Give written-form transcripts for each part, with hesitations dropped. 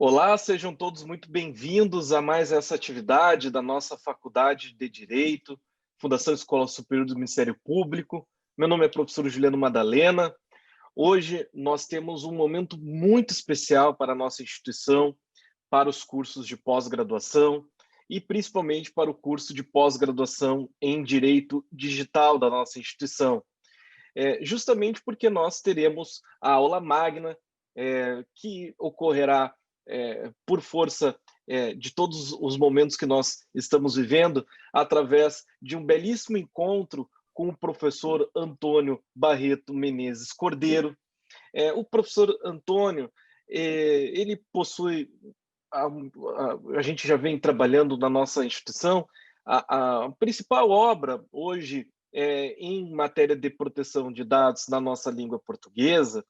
Olá, sejam todos muito bem-vindos a mais essa atividade da nossa Faculdade de Direito, Fundação Escola Superior do Ministério Público. Meu nome é professor Juliano Madalena. Hoje nós temos um momento muito especial para a nossa instituição, para os cursos de pós-graduação e principalmente para o curso de pós-graduação em Direito Digital da nossa instituição. Justamente porque nós teremos a aula magna, que ocorrerá por força de todos os momentos que nós estamos vivendo, através de um belíssimo encontro com o professor Antônio Barreto Menezes Cordeiro. O professor Antônio, ele possui, a gente já vem trabalhando na nossa instituição, a principal obra hoje em matéria de proteção de dados na nossa língua portuguesa,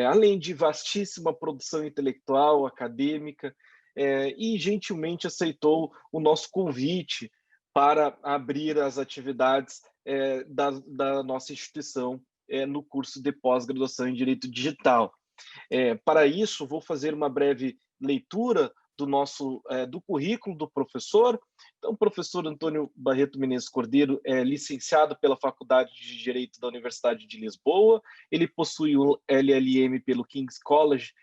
além de vastíssima produção intelectual, acadêmica, e gentilmente aceitou o nosso convite para abrir as atividades da nossa instituição no curso de pós-graduação em Direito Digital. Para isso, vou fazer uma breve leitura do currículo do professor. Então, o professor Antônio Barreto Menezes Cordeiro é licenciado pela Faculdade de Direito da Universidade de Lisboa, ele possui o LLM pelo King's College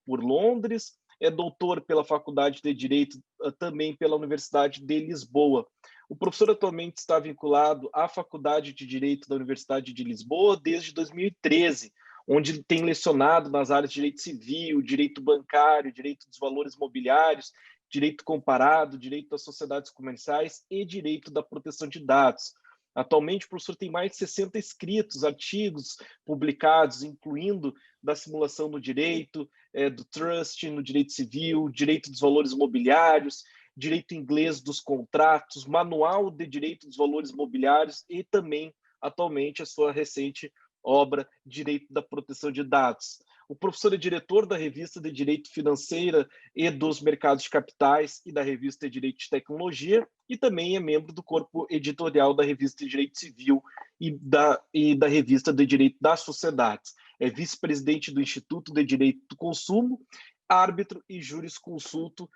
por Londres, é doutor pela Faculdade de Direito também pela Universidade de Lisboa. O professor atualmente está vinculado à Faculdade de Direito da Universidade de Lisboa desde 2013, onde ele tem lecionado nas áreas de direito civil, direito bancário, direito dos valores mobiliários, direito comparado, direito das sociedades comerciais e direito da proteção de dados. Atualmente, o professor tem mais de 60 escritos, artigos publicados, incluindo da simulação no direito, do trust, no direito civil, direito dos valores mobiliários, direito inglês dos contratos, manual de direito dos valores mobiliários e também, atualmente, a sua recente obra Direito da Proteção de Dados. O professor é diretor da Revista de Direito Financeira e dos Mercados de Capitais e da Revista de Direito de Tecnologia, e também é membro do corpo editorial da Revista de Direito Civil e da Revista de Direito das Sociedades. É vice-presidente do Instituto de Direito do Consumo, árbitro e jurisconsulto.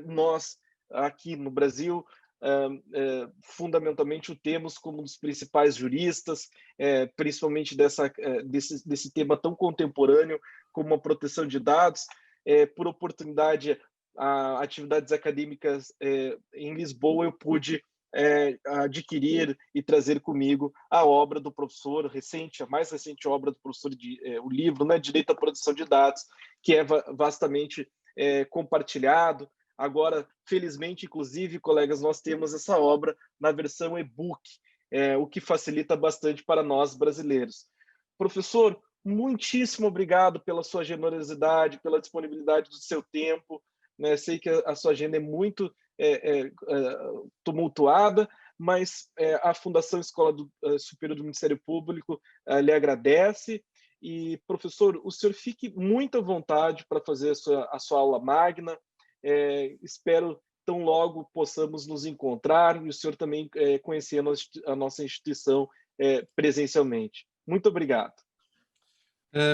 Nós, aqui no Brasil, fundamentalmente o temos como um dos principais juristas, principalmente desse tema tão contemporâneo como a proteção de dados, por oportunidade a atividades acadêmicas em Lisboa, eu pude adquirir e trazer comigo a obra do professor, a mais recente obra do professor, o livro, né, Direito à Proteção de Dados, que é vastamente compartilhado. Agora, felizmente, inclusive, colegas, nós temos essa obra na versão e-book, o que facilita bastante para nós brasileiros. Professor, muitíssimo obrigado pela sua generosidade, pela disponibilidade do seu tempo. Né? Sei que a sua agenda é muito tumultuada, mas a Fundação Escola Superior do Ministério Público lhe agradece. E, professor, o senhor fique muito à vontade para fazer a sua aula magna. Espero tão logo possamos nos encontrar e o senhor também conhecer a nossa instituição presencialmente. Muito obrigado.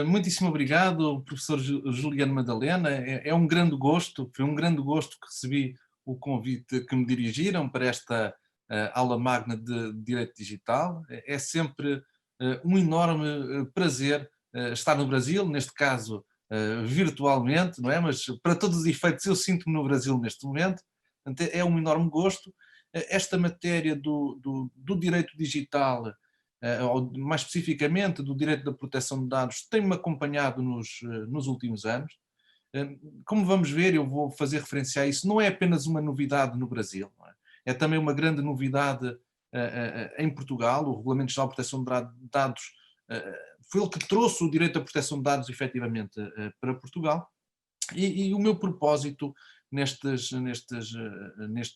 Muitíssimo obrigado, professor Juliano Madalena. É um grande gosto, foi um grande gosto que recebi o convite que me dirigiram para esta aula magna de Direito Digital. É sempre um enorme prazer estar no Brasil, neste caso virtualmente, não é? Mas para todos os efeitos eu sinto-me no Brasil neste momento. Portanto, é um enorme gosto. Esta matéria do direito digital, ou mais especificamente do direito da proteção de dados, tem-me acompanhado nos últimos anos. Como vamos ver, eu vou fazer referência a isso, não é apenas uma novidade no Brasil, não é? É também uma grande novidade em Portugal. O Regulamento Geral de Proteção de Dados foi ele que trouxe o direito à proteção de dados efetivamente para Portugal, e o meu propósito nestes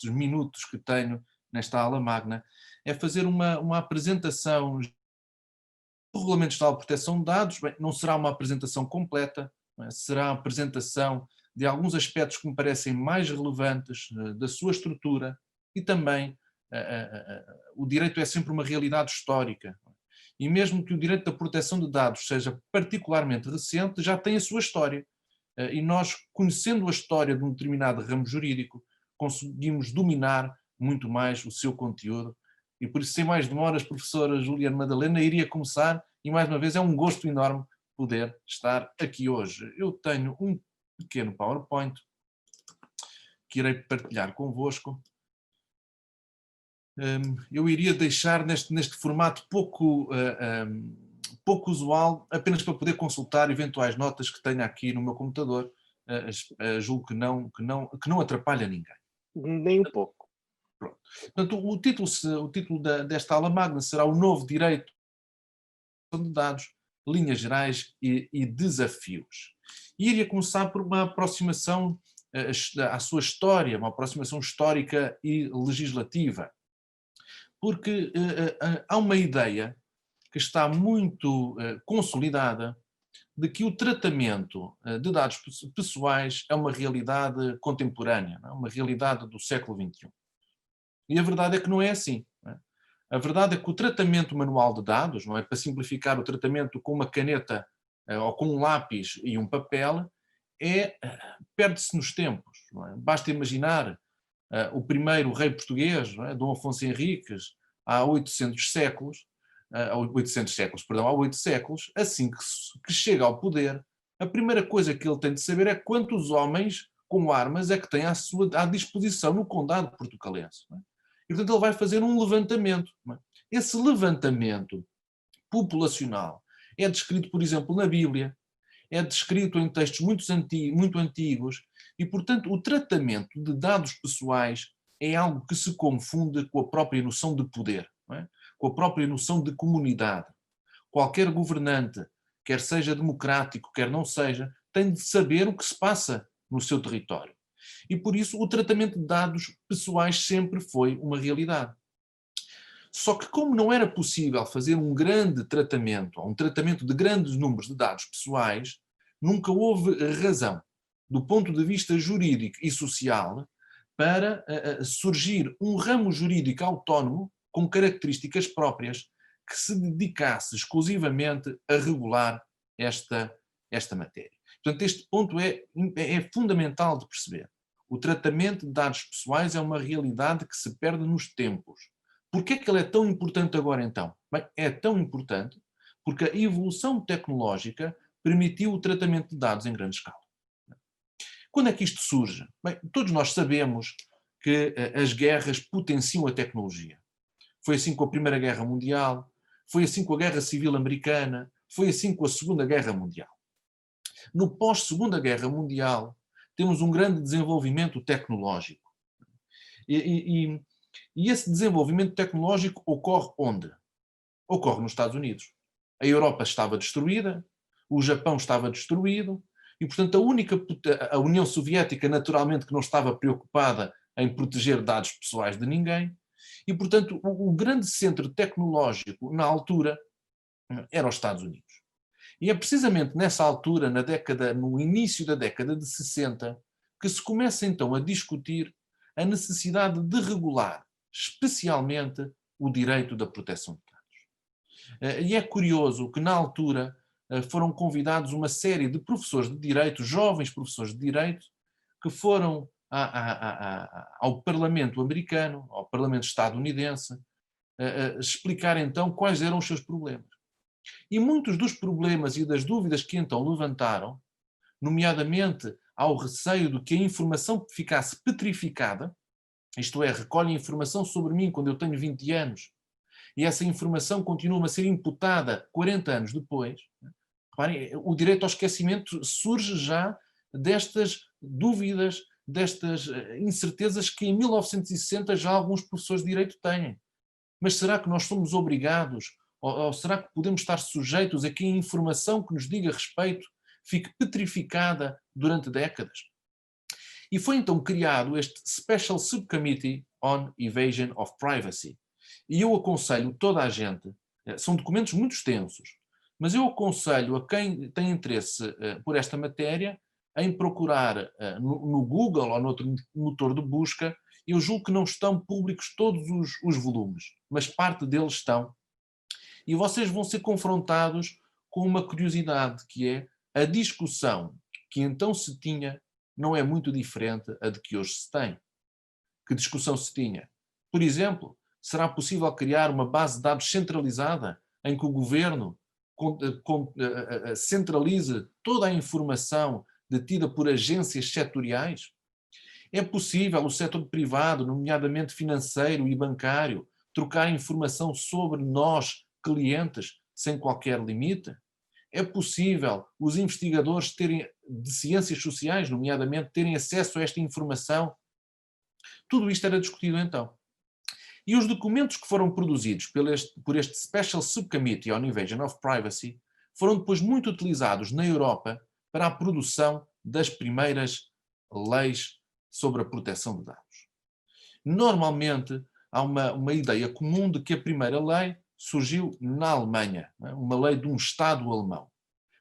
minutos que tenho nesta aula magna é fazer uma apresentação do Regulamento Geral de Proteção de Dados. Bem, não será uma apresentação completa, não é? Será a apresentação de alguns aspectos que me parecem mais relevantes da sua estrutura, e também o direito é sempre uma realidade histórica. E mesmo que o direito da proteção de dados seja particularmente recente, já tem a sua história. e nós, conhecendo a história de um determinado ramo jurídico, conseguimos dominar muito mais o seu conteúdo. E por isso, sem mais demoras, professora Juliana Madalena, iria começar, e mais uma vez é um gosto enorme poder estar aqui hoje. Eu tenho um pequeno PowerPoint que irei partilhar convosco. Eu iria deixar neste formato pouco usual, apenas para poder consultar eventuais notas que tenha aqui no meu computador. Julgo que não atrapalha ninguém. Nem um pouco. Pronto. Portanto, o título desta aula magna será o novo direito de dados, linhas gerais e desafios. E iria começar por uma aproximação à sua história, uma aproximação histórica e legislativa. Porque há uma ideia que está muito consolidada de que o tratamento de dados pessoais é uma realidade contemporânea, não é? Uma realidade do século XXI. E a verdade é que não é assim. Não é? A verdade é que o tratamento manual de dados, não é, para simplificar o tratamento com uma caneta ou com um lápis e um papel, perde-se nos tempos. Não é? Basta imaginar o primeiro rei português, não é, Dom Afonso Henriques, há 800 séculos, há 8 séculos, assim que chega ao poder, a primeira coisa que ele tem de saber é quantos homens com armas é que tem à disposição no condado portucalense. Não é? E, portanto, ele vai fazer um levantamento. Não é? Esse levantamento populacional é descrito, por exemplo, na Bíblia, é descrito em textos muito antigos e, portanto, o tratamento de dados pessoais é algo que se confunde com a própria noção de poder, não é? Com a própria noção de comunidade. Qualquer governante, quer seja democrático, quer não seja, tem de saber o que se passa no seu território. E, por isso, o tratamento de dados pessoais sempre foi uma realidade. Só que, como não era possível fazer um grande tratamento, ou um tratamento de grandes números de dados pessoais, nunca houve razão, do ponto de vista jurídico e social, para surgir um ramo jurídico autónomo com características próprias que se dedicasse exclusivamente a regular esta matéria. Portanto, este ponto é fundamental de perceber. O tratamento de dados pessoais é uma realidade que se perde nos tempos. Porquê é que ele é tão importante agora, então? Bem, é tão importante porque a evolução tecnológica permitiu o tratamento de dados em grande escala. Quando é que isto surge? Bem, todos nós sabemos que as guerras potenciam a tecnologia. Foi assim com a Primeira Guerra Mundial, foi assim com a Guerra Civil Americana, foi assim com a Segunda Guerra Mundial. No pós-Segunda Guerra Mundial, temos um grande desenvolvimento tecnológico. E esse desenvolvimento tecnológico ocorre onde? Ocorre nos Estados Unidos. A Europa estava destruída, o Japão estava destruído, e, portanto, a União Soviética, naturalmente, que não estava preocupada em proteger dados pessoais de ninguém, e, portanto, o grande centro tecnológico, na altura, era os Estados Unidos. E é precisamente nessa altura, no início da década de 60, que se começa então a discutir a necessidade de regular, especialmente, o direito da proteção de dados. E é curioso que, na altura, foram convidados uma série de professores de direito, jovens professores de direito, que foram ao Parlamento americano, ao Parlamento estadunidense, explicar então quais eram os seus problemas. E muitos dos problemas e das dúvidas que então levantaram, nomeadamente ao receio de que a informação ficasse petrificada, isto é, recolhem informação sobre mim quando eu tenho 20 anos, e essa informação continua a ser imputada 40 anos depois. Reparem, o direito ao esquecimento surge já destas dúvidas, destas incertezas que em 1960 já alguns professores de direito têm. Mas será que nós somos obrigados, ou será que podemos estar sujeitos a que a informação que nos diga respeito fique petrificada durante décadas? E foi então criado este Special Subcommittee on Evasion of Privacy. E eu aconselho toda a gente, são documentos muito extensos, mas eu aconselho a quem tem interesse por esta matéria em procurar no Google ou noutro motor de busca. Eu julgo que não estão públicos todos os volumes, mas parte deles estão. E vocês vão ser confrontados com uma curiosidade, que é a discussão que então se tinha não é muito diferente a de que hoje se tem. Que discussão se tinha? Por exemplo, será possível criar uma base de dados centralizada em que o governo centralize toda a informação detida por agências setoriais? É possível o setor privado, nomeadamente financeiro e bancário, trocar informação sobre nós, clientes, sem qualquer limite? É possível os investigadores de ciências sociais, nomeadamente, terem acesso a esta informação? Tudo isto era discutido então. E os documentos que foram produzidos por este Special Subcommittee on Invasion of Privacy foram depois muito utilizados na Europa para a produção das primeiras leis sobre a proteção de dados. Normalmente, há uma ideia comum de que a primeira lei surgiu na Alemanha, uma lei de um Estado alemão.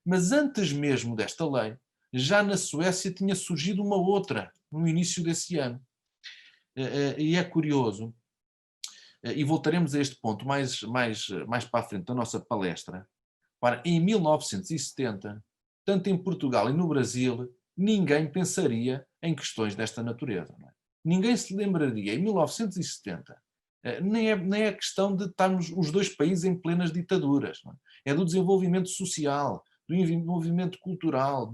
Mas antes mesmo desta lei, já na Suécia tinha surgido uma outra, no início desse ano. E é curioso, e voltaremos a este ponto mais para a frente da nossa palestra. Ora, em 1970, tanto em Portugal e no Brasil, ninguém pensaria em questões desta natureza. Não é? Ninguém se lembraria, em 1970, nem é questão de estarmos os dois países em plenas ditaduras. Não é? É do desenvolvimento social, do desenvolvimento cultural,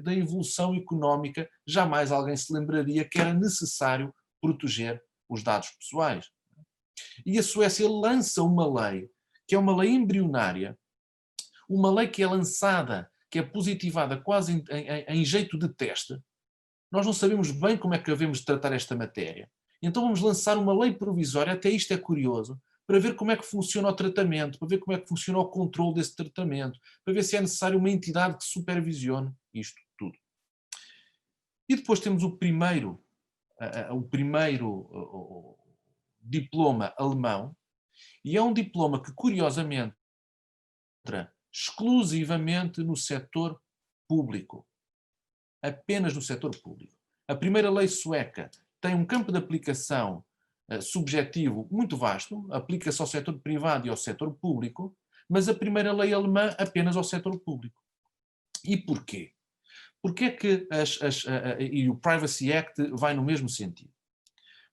da evolução económica. Jamais alguém se lembraria que era necessário proteger os dados pessoais. E a Suécia lança uma lei, que é uma lei embrionária, uma lei que é lançada, que é positivada quase em jeito de teste. Nós não sabemos bem como é que devemos tratar esta matéria. Então vamos lançar uma lei provisória, até isto é curioso, para ver como é que funciona o tratamento, para ver como é que funciona o controle desse tratamento, para ver se é necessário uma entidade que supervisione isto tudo. E depois temos o primeiro diploma alemão, e é um diploma que, curiosamente, entra exclusivamente no setor público. Apenas no setor público. A primeira lei sueca tem um campo de aplicação subjetivo muito vasto, aplica-se ao setor privado e ao setor público, mas a primeira lei alemã apenas ao setor público. E porquê? Porquê é que e o Privacy Act vai no mesmo sentido?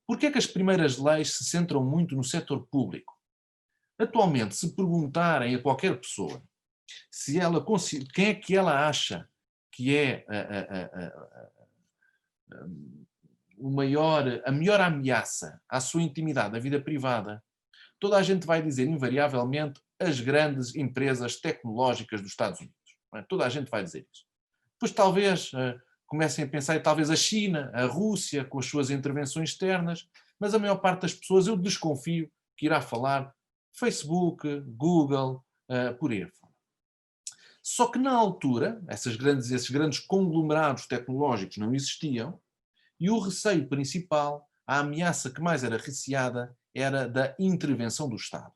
Porquê é que as primeiras leis se centram muito no setor público? Atualmente, se perguntarem a qualquer pessoa se ela quem é que ela acha que é a melhor ameaça à sua intimidade, à vida privada, toda a gente vai dizer invariavelmente as grandes empresas tecnológicas dos Estados Unidos. Não é? Toda a gente vai dizer isso. Depois talvez comecem a pensar talvez a China, a Rússia, com as suas intervenções externas, mas a maior parte das pessoas, eu desconfio que irá falar Facebook, Google, por aí afora. Só que na altura, esses grandes conglomerados tecnológicos não existiam, e o receio principal, a ameaça que mais era receada, era da intervenção do Estado.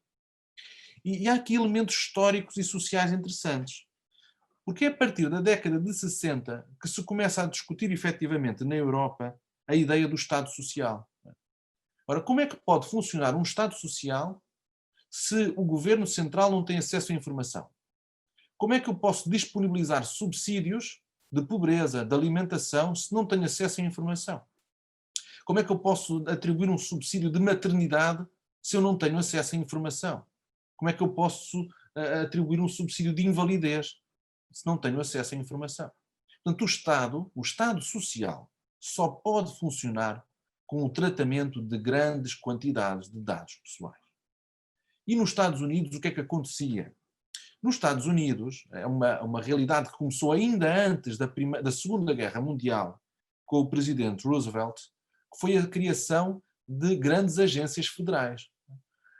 E há aqui elementos históricos e sociais interessantes. Porque é a partir da década de 60 que se começa a discutir efetivamente na Europa a ideia do Estado Social. Ora, como é que pode funcionar um Estado Social se o Governo Central não tem acesso à informação? Como é que eu posso disponibilizar subsídios de pobreza, de alimentação, se não tenho acesso à informação? Como é que eu posso atribuir um subsídio de maternidade se eu não tenho acesso à informação? Como é que eu posso atribuir um subsídio de invalidez se não tenho acesso à informação? Portanto, o Estado Social, só pode funcionar com o tratamento de grandes quantidades de dados pessoais. E nos Estados Unidos, o que é que acontecia? Nos Estados Unidos, é uma realidade que começou ainda antes da Segunda Guerra Mundial, com o presidente Roosevelt, que foi a criação de grandes agências federais.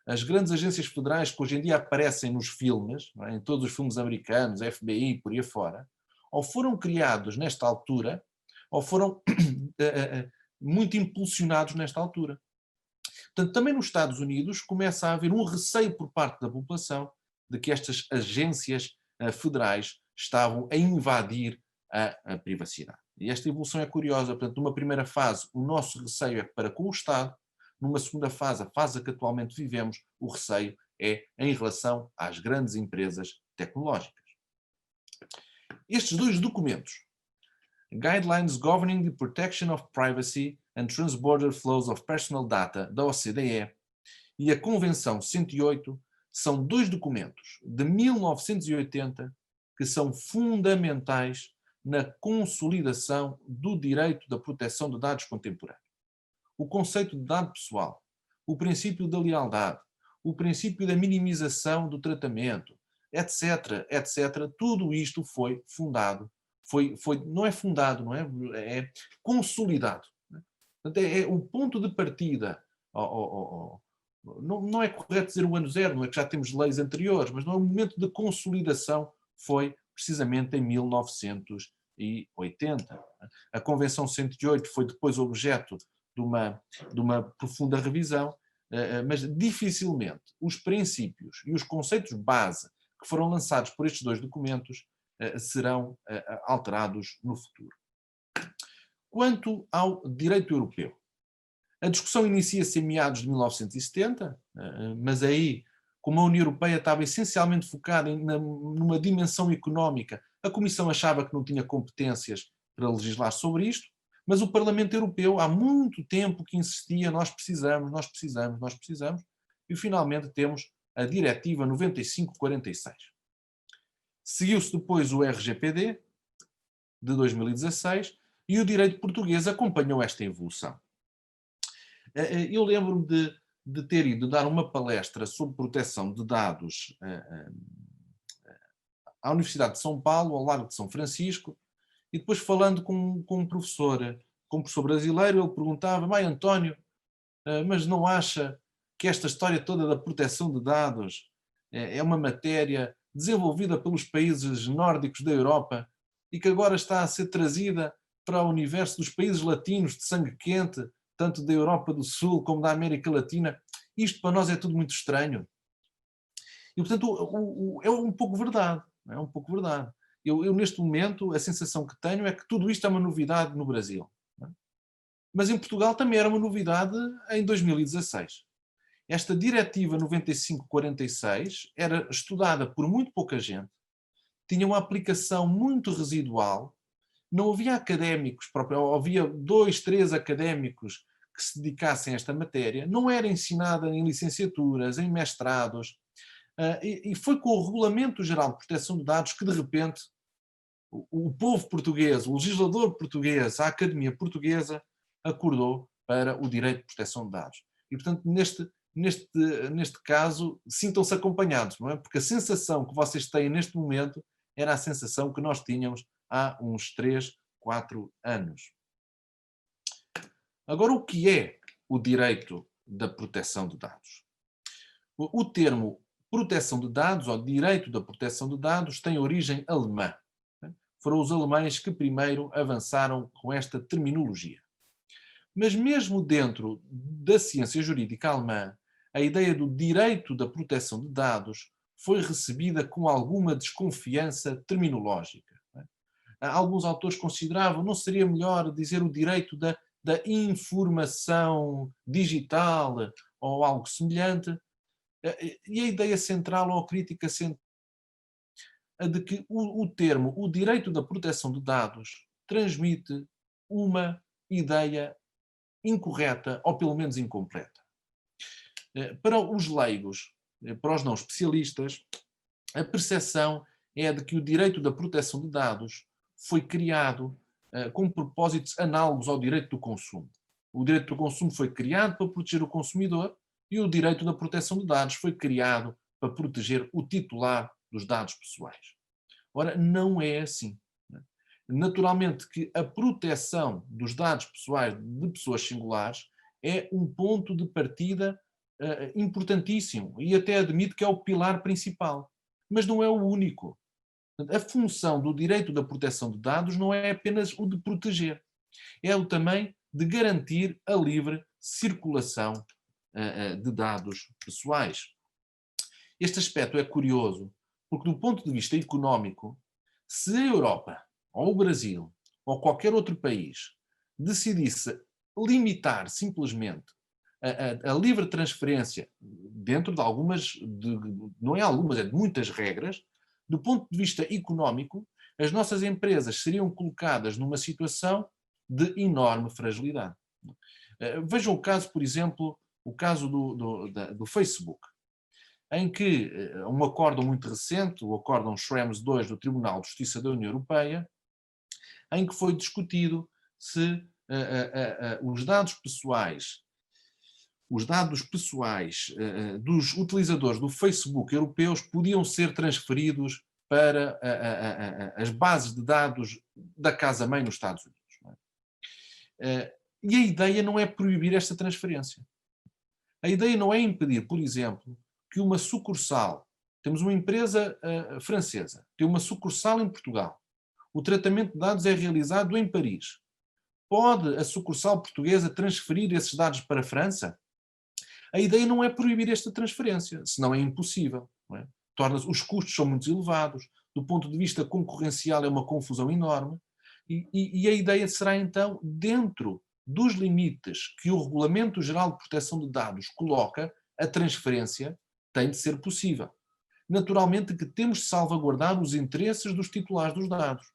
As grandes agências federais que hoje em dia aparecem nos filmes, é? Em todos os filmes americanos, FBI, por aí afora, ou foram criados nesta altura, ou foram muito impulsionados nesta altura. Portanto, também nos Estados Unidos começa a haver um receio por parte da população de que estas agências federais estavam a invadir a privacidade. E esta evolução é curiosa. Portanto, numa primeira fase, o nosso receio é para com o Estado. Numa segunda fase, a fase que atualmente vivemos, o receio é em relação às grandes empresas tecnológicas. Estes dois documentos, Guidelines Governing the Protection of Privacy and Transborder Flows of Personal Data, da OCDE, e a Convenção 108 são dois documentos de 1980 que são fundamentais na consolidação do direito da proteção de dados contemporâneo. O conceito de dado pessoal, o princípio da lealdade, o princípio da minimização do tratamento, etc., etc., tudo isto foi fundado, não é fundado, é consolidado. Portanto, é o ponto de partida. Não é correto dizer o ano zero, não é que já temos leis anteriores, mas não é o momento de consolidação foi precisamente em 1980. A Convenção 108 foi depois objeto de uma profunda revisão, mas dificilmente os princípios e os conceitos base que foram lançados por estes dois documentos serão alterados no futuro. Quanto ao direito europeu, a discussão inicia-se em meados de 1970, mas aí, como a União Europeia estava essencialmente focada numa dimensão económica, a Comissão achava que não tinha competências para legislar sobre isto, mas o Parlamento Europeu há muito tempo que insistia, nós precisamos, e finalmente temos a Diretiva 95/46. Seguiu-se depois o RGPD, de 2016, e o direito português acompanhou esta evolução. Eu lembro-me de ter ido dar uma palestra sobre proteção de dados à Universidade de São Paulo, ao Largo de São Francisco, e depois falando com um professor brasileiro, ele perguntava: António, mas não acha que esta história toda da proteção de dados é uma matéria desenvolvida pelos países nórdicos da Europa e que agora está a ser trazida para o universo dos países latinos de sangue quente, tanto da Europa do Sul como da América Latina? Isto para nós é tudo muito estranho. E, portanto, é um pouco verdade. É um pouco verdade. Eu, neste momento, a sensação que tenho é que tudo isto é uma novidade no Brasil. Mas em Portugal também era uma novidade em 2016. Esta Diretiva 95/46 era estudada por muito pouca gente, tinha uma aplicação muito residual, não havia académicos próprios, havia 2, 3 académicos que se dedicassem a esta matéria, não era ensinada em licenciaturas, em mestrados, e foi com o Regulamento Geral de Proteção de Dados que, de repente, o povo português, o legislador português, a Academia Portuguesa, acordou para o direito de proteção de dados. E, portanto, neste caso, sintam-se acompanhados, não é? Porque a sensação que vocês têm neste momento era a sensação que nós tínhamos há uns 3, 4 anos. Agora, o que é o direito da proteção de dados? O termo proteção de dados, ou direito da proteção de dados, tem origem alemã. Foram os alemães que primeiro avançaram com esta terminologia. Mas mesmo dentro da ciência jurídica alemã, a ideia do direito da proteção de dados foi recebida com alguma desconfiança terminológica. Alguns autores consideravam, não seria melhor dizer o direito da informação digital ou algo semelhante? E a ideia central, ou a crítica central, a de que o termo, o direito da proteção de dados, transmite uma ideia incorreta, ou pelo menos incompleta. Para os leigos, para os não especialistas, a percepção é a de que o direito da proteção de dados foi criado com propósitos análogos ao direito do consumo. O direito do consumo foi criado para proteger o consumidor e o direito da proteção de dados foi criado para proteger o titular dos dados pessoais. Ora, não é assim. Naturalmente que a proteção dos dados pessoais de pessoas singulares é um ponto de partida importantíssimo e até admito que é o pilar principal, mas não é o único. A função do direito da proteção de dados não é apenas o de proteger, é o também de garantir a livre circulação de dados pessoais. Este aspecto é curioso, porque do ponto de vista económico, se a Europa, ou o Brasil, ou qualquer outro país decidisse limitar simplesmente a livre transferência dentro de algumas, não é algumas, é de muitas regras, do ponto de vista económico, as nossas empresas seriam colocadas numa situação de enorme fragilidade. Vejam o caso, por exemplo, o caso do Facebook, em que um acórdão muito recente, o acórdão Schrems II do Tribunal de Justiça da União Europeia, em que foi discutido se os dados pessoais dos utilizadores do Facebook europeus podiam ser transferidos para as bases de dados da casa-mãe nos Estados Unidos. Não é? E a ideia não é proibir esta transferência. A ideia não é impedir, por exemplo, que uma sucursal, temos uma empresa francesa, tem uma sucursal em Portugal, o tratamento de dados é realizado em Paris. Pode a sucursal portuguesa transferir esses dados para a França? A ideia não é proibir esta transferência, senão é impossível. Não é? Os custos são muito elevados, do ponto de vista concorrencial é uma confusão enorme, e a ideia será então, dentro dos limites que o Regulamento Geral de Proteção de Dados coloca, a transferência tem de ser possível. Naturalmente que temos de salvaguardar os interesses dos titulares dos dados,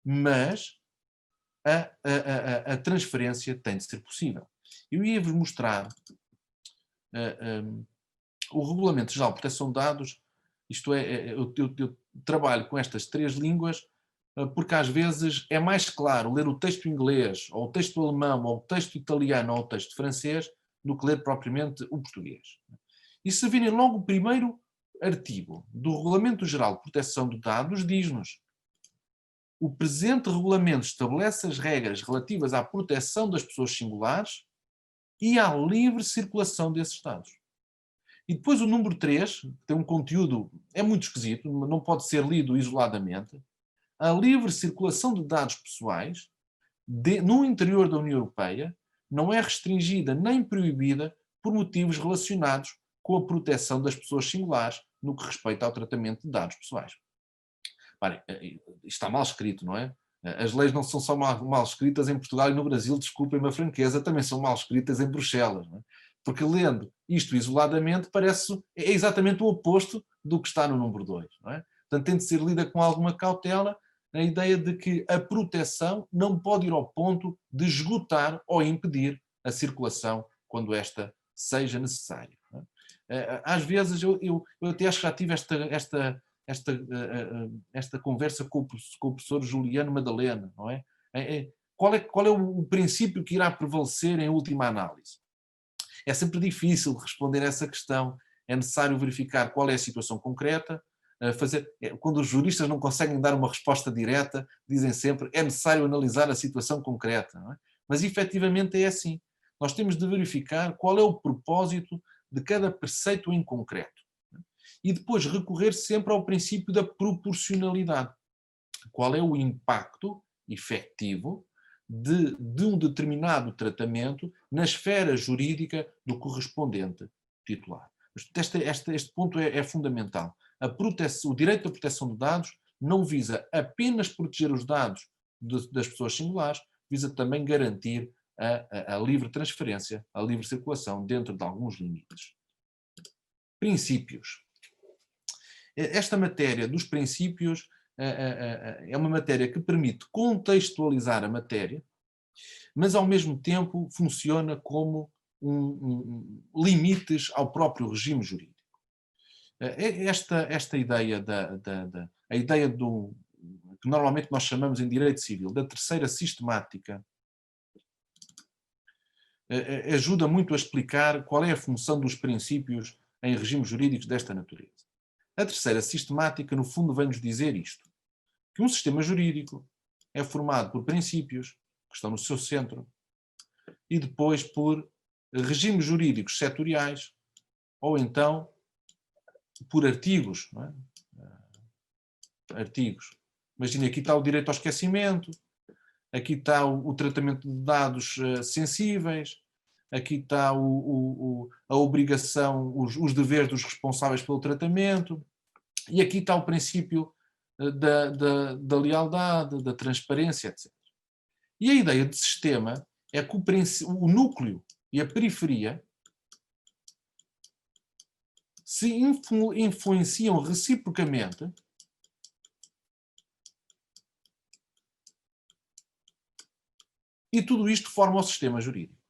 mas a transferência tem de ser possível. Eu ia-vos mostrar o Regulamento Geral de Proteção de Dados, isto é, eu trabalho com estas 3 línguas porque às vezes é mais claro ler o texto inglês, ou o texto alemão, ou o texto italiano, ou o texto francês, do que ler propriamente o português. E se virem logo o primeiro artigo do Regulamento Geral de Proteção de Dados, diz-nos: o presente regulamento estabelece as regras relativas à proteção das pessoas singulares e à livre circulação desses dados. E depois o número 3, que tem um conteúdo, é muito esquisito, não pode ser lido isoladamente. A livre circulação de dados pessoais no interior da União Europeia não é restringida nem proibida por motivos relacionados com a proteção das pessoas singulares no que respeita ao tratamento de dados pessoais. Isto está mal escrito, não é? As leis não são só mal escritas em Portugal e no Brasil, desculpem-me a franqueza, também são mal escritas em Bruxelas, não é? Porque lendo isto isoladamente é exatamente o oposto do que está no número 2, não é? Portanto, tem de ser lida com alguma cautela, na ideia de que a proteção não pode ir ao ponto de esgotar ou impedir a circulação quando esta seja necessária. Não é? Às vezes, eu até acho que já tive esta conversa com o professor Juliano Madalena, não é? Qual é o princípio que irá prevalecer em última análise? É sempre difícil responder a essa questão. É necessário verificar qual é a situação concreta, quando os juristas não conseguem dar uma resposta direta, dizem sempre é necessário analisar a situação concreta. Não é? Mas efetivamente é assim. Nós temos de verificar qual é o propósito de cada preceito em concreto. E depois recorrer sempre ao princípio da proporcionalidade. Qual é o impacto efetivo de um determinado tratamento na esfera jurídica do correspondente titular. Este ponto é fundamental. O direito à proteção de dados não visa apenas proteger os dados das pessoas singulares, visa também garantir a livre transferência, a livre circulação dentro de alguns limites. Princípios. Esta matéria dos princípios é uma matéria que permite contextualizar a matéria, mas ao mesmo tempo funciona como limites ao próprio regime jurídico. Esta ideia a ideia que normalmente nós chamamos em direito civil da terceira sistemática ajuda muito a explicar qual é a função dos princípios em regimes jurídicos desta natureza. A terceira sistemática, no fundo, vem-nos dizer isto, que um sistema jurídico é formado por princípios, que estão no seu centro, e depois por regimes jurídicos setoriais, ou então por artigos. Não é? Artigos. Imagina, aqui está o direito ao esquecimento, aqui está o tratamento de dados sensíveis, aqui está a obrigação, os deveres dos responsáveis pelo tratamento, e aqui está o princípio da lealdade, da transparência, etc. E a ideia de sistema é que o núcleo e a periferia se influenciam reciprocamente E tudo isto forma o sistema jurídico.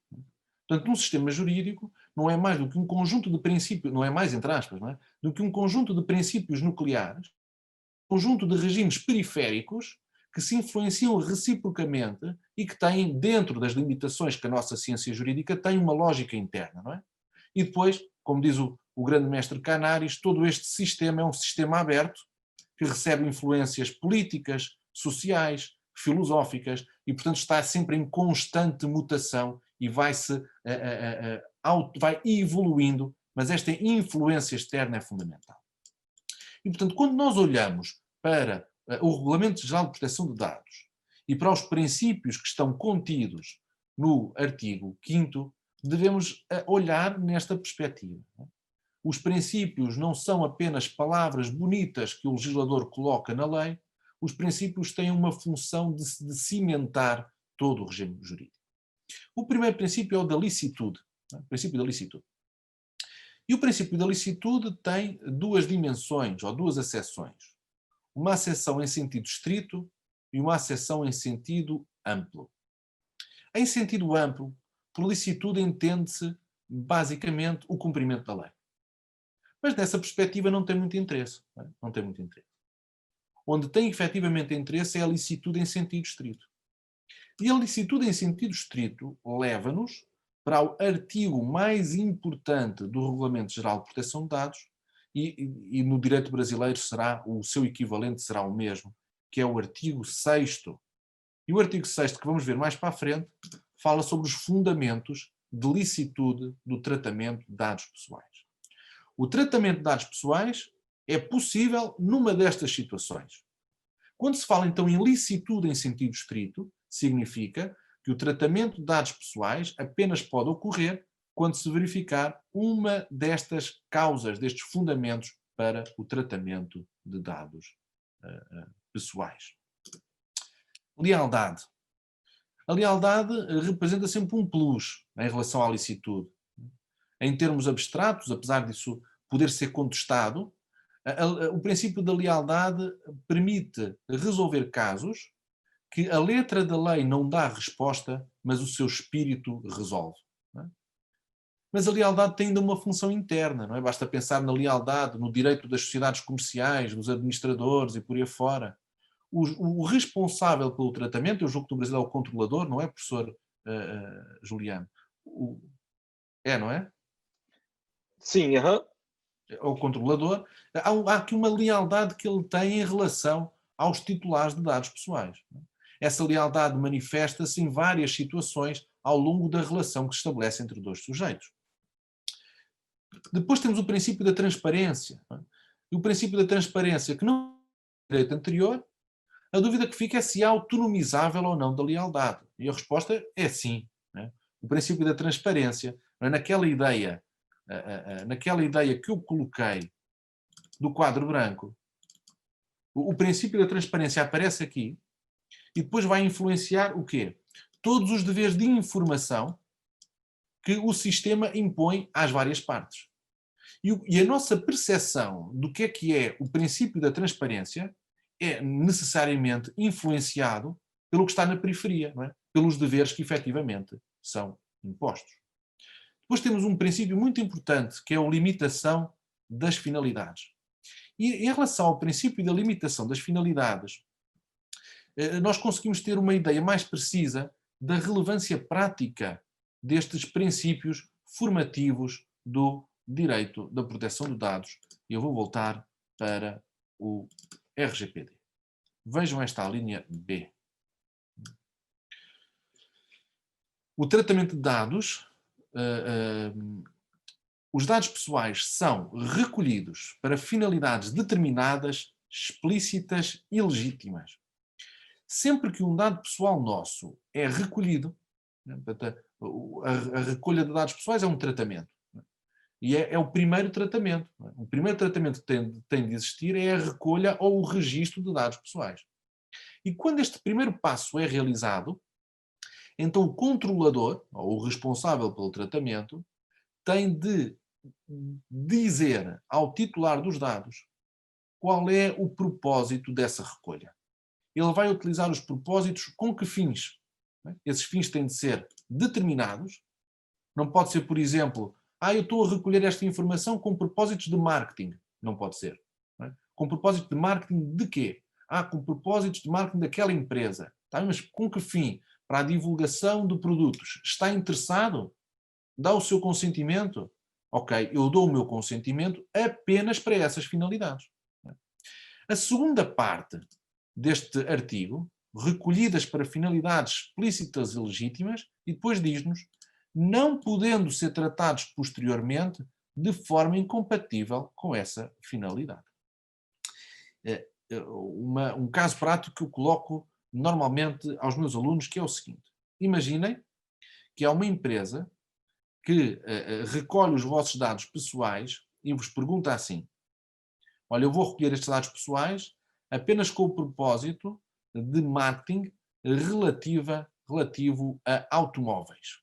Portanto, um sistema jurídico não é mais do que um conjunto de princípios, não é mais, entre aspas, não é? Do que um conjunto de princípios nucleares, um conjunto de regimes periféricos que se influenciam reciprocamente e que têm, dentro das limitações que a nossa ciência jurídica tem, uma lógica interna, não é? E depois, como diz o grande mestre Canaris, todo este sistema é um sistema aberto que recebe influências políticas, sociais, filosóficas e, portanto, está sempre em constante mutação e vai evoluindo, mas esta influência externa é fundamental. E, portanto, quando nós olhamos para o Regulamento Geral de Proteção de Dados e para os princípios que estão contidos no artigo 5º, devemos olhar nesta perspectiva. Os princípios não são apenas palavras bonitas que o legislador coloca na lei, os princípios têm uma função de cimentar todo o regime jurídico. O primeiro princípio é o da licitude. O princípio da licitude. E o princípio da licitude tem duas dimensões, ou duas acessões. Uma acessão em sentido estrito e uma acessão em sentido amplo. Em sentido amplo, por licitude entende-se, basicamente, o cumprimento da lei. Mas nessa perspectiva não tem muito interesse. Não tem muito interesse. Onde tem efetivamente interesse é a licitude em sentido estrito. E a licitude em sentido estrito leva-nos para o artigo mais importante do Regulamento Geral de Proteção de Dados e no direito brasileiro o seu equivalente será o mesmo, que é o artigo 6º. E o artigo 6º, que vamos ver mais para a frente, fala sobre os fundamentos de licitude do tratamento de dados pessoais. O tratamento de dados pessoais é possível numa destas situações. Quando se fala então em licitude em sentido estrito, significa que o tratamento de dados pessoais apenas pode ocorrer quando se verificar uma destas causas, destes fundamentos para o tratamento de dados pessoais. Lealdade. A lealdade representa sempre um plus em relação à licitude. Em termos abstratos, apesar disso poder ser contestado, o princípio da lealdade permite resolver casos que a letra da lei não dá resposta, mas o seu espírito resolve. Não é? Mas a lealdade tem ainda uma função interna, não é? Basta pensar na lealdade, no direito das sociedades comerciais, dos administradores e por aí fora. O responsável pelo tratamento, eu julgo que no Brasil é o controlador, não é, professor Juliano? Não é? Sim, aham. É o controlador. Há aqui uma lealdade que ele tem em relação aos titulares de dados pessoais. Essa lealdade manifesta-se em várias situações ao longo da relação que se estabelece entre dois sujeitos. Depois temos o princípio da transparência. E o princípio da transparência, que não é direito anterior, a dúvida que fica é se é autonomizável ou não da lealdade. E a resposta é sim. O princípio da transparência, naquela ideia que eu coloquei do quadro branco, o princípio da transparência aparece aqui e depois vai influenciar o quê? Todos os deveres de informação que o sistema impõe às várias partes. E a nossa percepção do que é o princípio da transparência é necessariamente influenciado pelo que está na periferia, não é? Pelos deveres que efetivamente são impostos. Depois temos um princípio muito importante, que é a limitação das finalidades. E em relação ao princípio da limitação das finalidades, nós conseguimos ter uma ideia mais precisa da relevância prática destes princípios formativos do direito da proteção de dados. E eu vou voltar para o RGPD. Vejam esta linha B. O tratamento de dados, os dados pessoais são recolhidos para finalidades determinadas, explícitas e legítimas. Sempre que um dado pessoal nosso é recolhido, a recolha de dados pessoais é um tratamento. E é o primeiro tratamento. O primeiro tratamento que tem de existir é a recolha ou o registro de dados pessoais. E quando este primeiro passo é realizado, então o controlador, ou o responsável pelo tratamento, tem de dizer ao titular dos dados qual é o propósito dessa recolha. Ele vai utilizar os propósitos com que fins? não é? Esses fins têm de ser determinados. Não pode ser, por exemplo, eu estou a recolher esta informação com propósitos de marketing. Não pode ser. Não é? Com propósito de marketing de quê? Com propósitos de marketing daquela empresa. Tá? Mas com que fim? Para a divulgação de produtos. Está interessado? Dá o seu consentimento? Ok, eu dou o meu consentimento apenas para essas finalidades. A segunda parte deste artigo, recolhidas para finalidades explícitas e legítimas, e depois diz-nos, não podendo ser tratados posteriormente de forma incompatível com essa finalidade. Um caso prático que eu coloco normalmente aos meus alunos, que é o seguinte. Imaginem que há uma empresa que recolhe os vossos dados pessoais e vos pergunta assim: olha, eu vou recolher estes dados pessoais apenas com o propósito de marketing relativo a automóveis.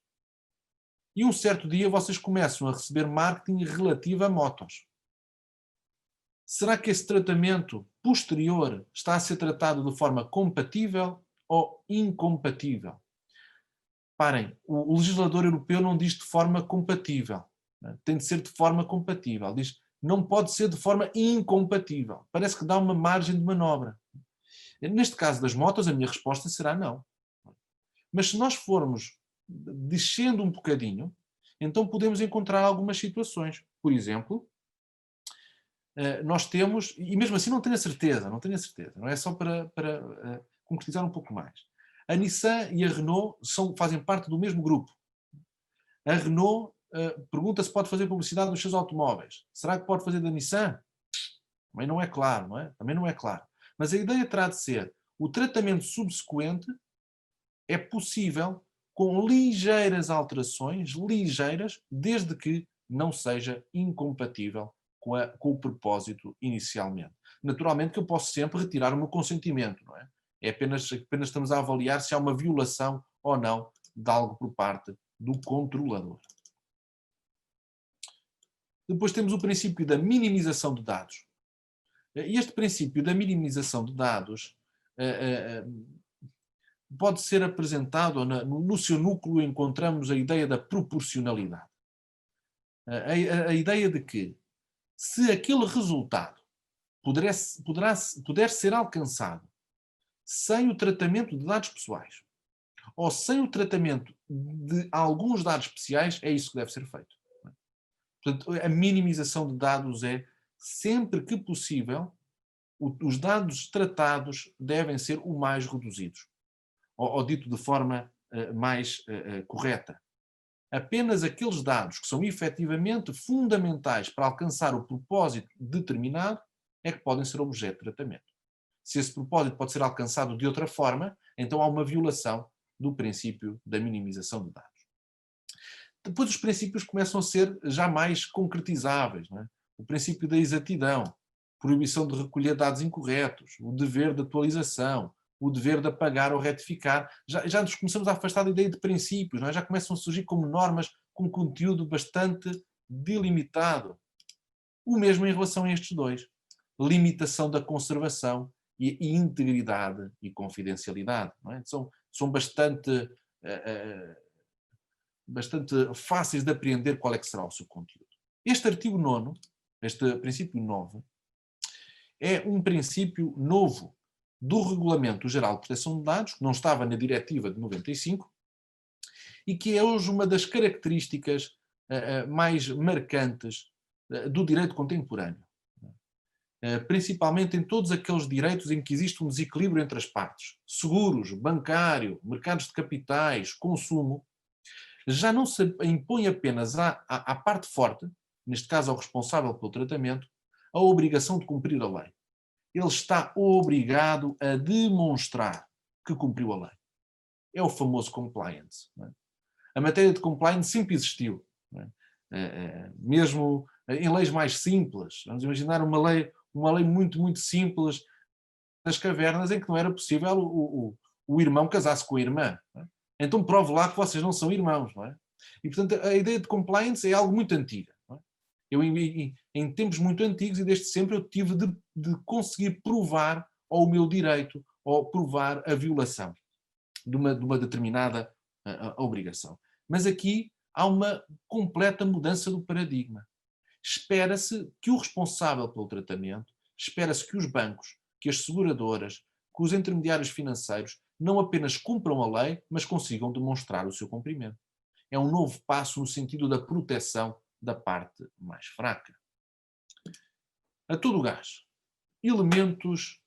E um certo dia vocês começam a receber marketing relativo a motos. Será que esse tratamento posterior está a ser tratado de forma compatível ou incompatível? Parem, o legislador europeu não diz de forma compatível. Tem de ser de forma compatível. Diz, não pode ser de forma incompatível. Parece que dá uma margem de manobra. Neste caso das motos, a minha resposta será não. Mas se nós formos descendo um bocadinho, então podemos encontrar algumas situações. Por exemplo, nós temos, e mesmo assim não tenho a certeza, não é só para concretizar um pouco mais. A Nissan e a Renault fazem parte do mesmo grupo. A Renault pergunta se pode fazer publicidade nos seus automóveis. Será que pode fazer da Nissan? Também não é claro, não é? Também não é claro. Mas a ideia terá de ser, o tratamento subsequente é possível com ligeiras alterações, desde que não seja incompatível com o propósito inicialmente. Naturalmente que eu posso sempre retirar o meu consentimento, não é? Apenas estamos a avaliar se há uma violação ou não de algo por parte do controlador. Depois temos o princípio da minimização de dados. Este princípio da minimização de dados pode ser apresentado, no seu núcleo encontramos a ideia da proporcionalidade. A ideia de que, se aquele resultado puder ser alcançado sem o tratamento de dados pessoais, ou sem o tratamento de alguns dados especiais, é isso que deve ser feito. Portanto, a minimização de dados é, sempre que possível, os dados tratados devem ser o mais reduzidos. Ou dito de forma mais correta. Apenas aqueles dados que são efetivamente fundamentais para alcançar o propósito determinado é que podem ser objeto de tratamento. Se esse propósito pode ser alcançado de outra forma, então há uma violação do princípio da minimização de dados. Depois os princípios começam a ser já mais concretizáveis. Não é? O princípio da exatidão, proibição de recolher dados incorretos, o dever de atualização, o dever de apagar ou retificar. Já nos começamos a afastar da ideia de princípios, não é? Já começam a surgir como normas com conteúdo bastante delimitado. O mesmo em relação a estes dois. Limitação da conservação e integridade e confidencialidade. Não é? São bastante fáceis de apreender qual é que será o seu conteúdo. Este artigo 9, este princípio 9, é um princípio novo do Regulamento Geral de Proteção de Dados, que não estava na Diretiva de 95, e que é hoje uma das características mais marcantes do direito contemporâneo. Principalmente em todos aqueles direitos em que existe um desequilíbrio entre as partes. Seguros, bancário, mercados de capitais, consumo. Já não se impõe apenas à parte forte, neste caso ao responsável pelo tratamento, a obrigação de cumprir a lei. Ele está obrigado a demonstrar que cumpriu a lei. É o famoso compliance. Não é? A matéria de compliance sempre existiu. Não é? Mesmo em leis mais simples. Vamos imaginar uma lei muito, muito simples das cavernas em que não era possível o irmão casar-se com a irmã. Não é? Então prove lá que vocês não são irmãos. Não é? E, portanto, a ideia de compliance é algo muito antiga. Não é? Eu, em tempos muito antigos e desde sempre, eu tive de conseguir provar ao meu direito, ou provar a violação. de uma determinada obrigação. Mas aqui há uma completa mudança do paradigma. Espera-se que o responsável pelo tratamento, espera-se que os bancos, que as seguradoras, que os intermediários financeiros não apenas cumpram a lei, mas consigam demonstrar o seu cumprimento. É um novo passo no sentido da proteção da parte mais fraca. A todo o gás, elementos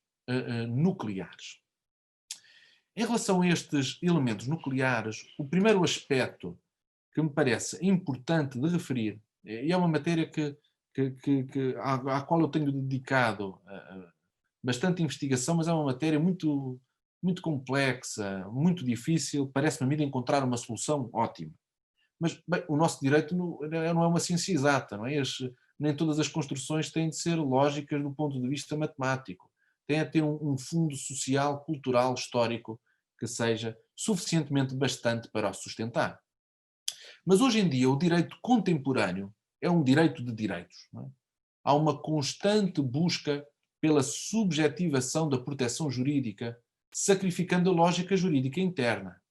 nucleares. Em relação a estes elementos nucleares, o primeiro aspecto que me parece importante de referir, e é uma matéria à qual eu tenho dedicado bastante investigação, mas é uma matéria muito, muito complexa, muito difícil, parece-me a mim de encontrar uma solução ótima. Mas, bem, o nosso direito não é uma ciência exata, não é? Nem todas as construções têm de ser lógicas do ponto de vista matemático. Tem a ter um fundo social, cultural, histórico, que seja suficientemente bastante para o sustentar. Mas hoje em dia o direito contemporâneo é um direito de direitos. Não é? Há uma constante busca pela subjetivação da proteção jurídica, sacrificando a lógica jurídica interna.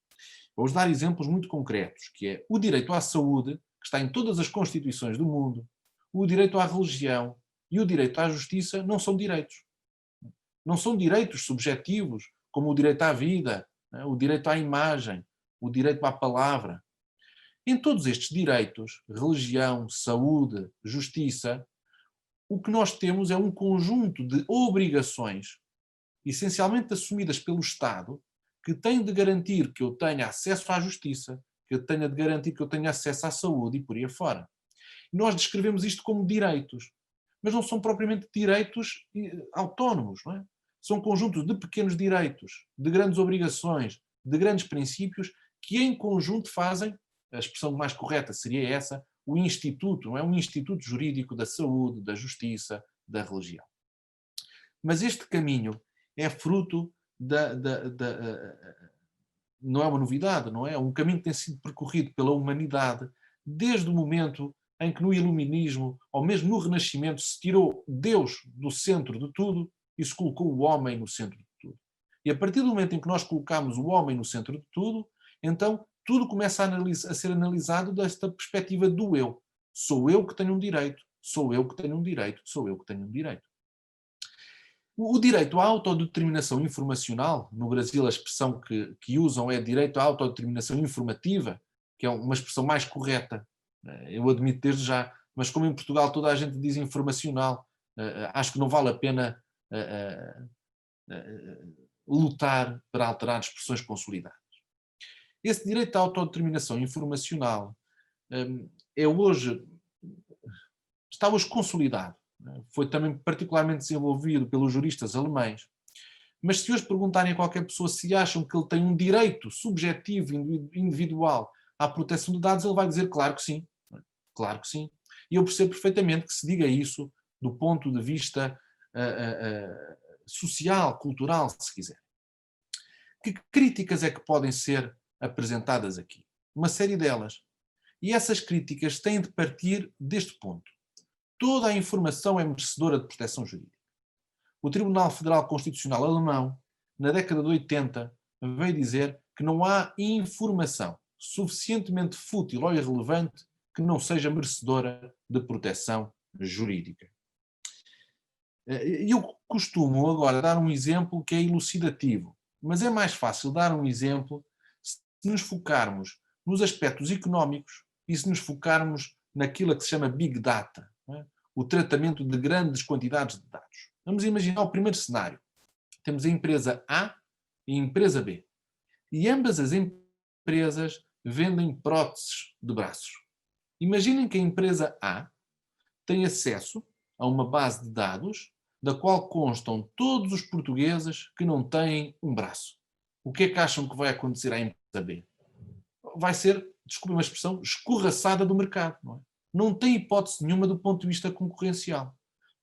Vou-vos dar exemplos muito concretos, que é o direito à saúde, que está em todas as constituições do mundo, o direito à religião e o direito à justiça não são direitos. Não são direitos subjetivos, como o direito à vida, o direito à imagem, o direito à palavra. Em todos estes direitos, religião, saúde, justiça, o que nós temos é um conjunto de obrigações, essencialmente assumidas pelo Estado, que tem de garantir que eu tenha acesso à justiça, que eu tenha de garantir que eu tenha acesso à saúde e por aí afora. E nós descrevemos isto como direitos, mas não são propriamente direitos autónomos, não é? São conjuntos de pequenos direitos, de grandes obrigações, de grandes princípios, que em conjunto fazem, a expressão mais correta seria essa, o instituto, não é? Um instituto jurídico da saúde, da justiça, da religião. Mas este caminho é fruto não é uma novidade, não é? É um caminho que tem sido percorrido pela humanidade desde o momento em que no Iluminismo, ou mesmo no Renascimento, se tirou Deus do centro de tudo e se colocou o homem no centro de tudo. E a partir do momento em que nós colocamos o homem no centro de tudo, então tudo começa a ser analisado desta perspectiva do eu. Sou eu que tenho um direito, sou eu que tenho um direito, sou eu que tenho um direito. O direito à autodeterminação informacional, no Brasil a expressão que usam é direito à autodeterminação informativa, que é uma expressão mais correta, eu admito desde já, mas como em Portugal toda a gente diz informacional, acho que não vale a pena lutar para alterar expressões consolidadas. Esse direito à autodeterminação informacional está hoje consolidado. Foi também particularmente desenvolvido pelos juristas alemães. Mas se hoje perguntarem a qualquer pessoa se acham que ele tem um direito subjetivo, individual, à proteção de dados, ele vai dizer claro que sim. Claro que sim. E eu percebo perfeitamente que se diga isso do ponto de vista social, cultural, se quiser. Que críticas é que podem ser apresentadas aqui? Uma série delas. E essas críticas têm de partir deste ponto. Toda a informação é merecedora de proteção jurídica. O Tribunal Federal Constitucional Alemão, na década de 80, veio dizer que não há informação suficientemente fútil ou irrelevante que não seja merecedora de proteção jurídica. Eu costumo agora dar um exemplo que é elucidativo, mas é mais fácil dar um exemplo se nos focarmos nos aspectos económicos e se nos focarmos naquilo que se chama Big Data, o tratamento de grandes quantidades de dados. Vamos imaginar o primeiro cenário. Temos a empresa A e a empresa B. E ambas as empresas vendem próteses de braços. Imaginem que a empresa A tem acesso a uma base de dados da qual constam todos os portugueses que não têm um braço. O que é que acham que vai acontecer à empresa B? Vai ser, desculpe uma expressão, escorraçada do mercado. Não tem hipótese nenhuma do ponto de vista concorrencial.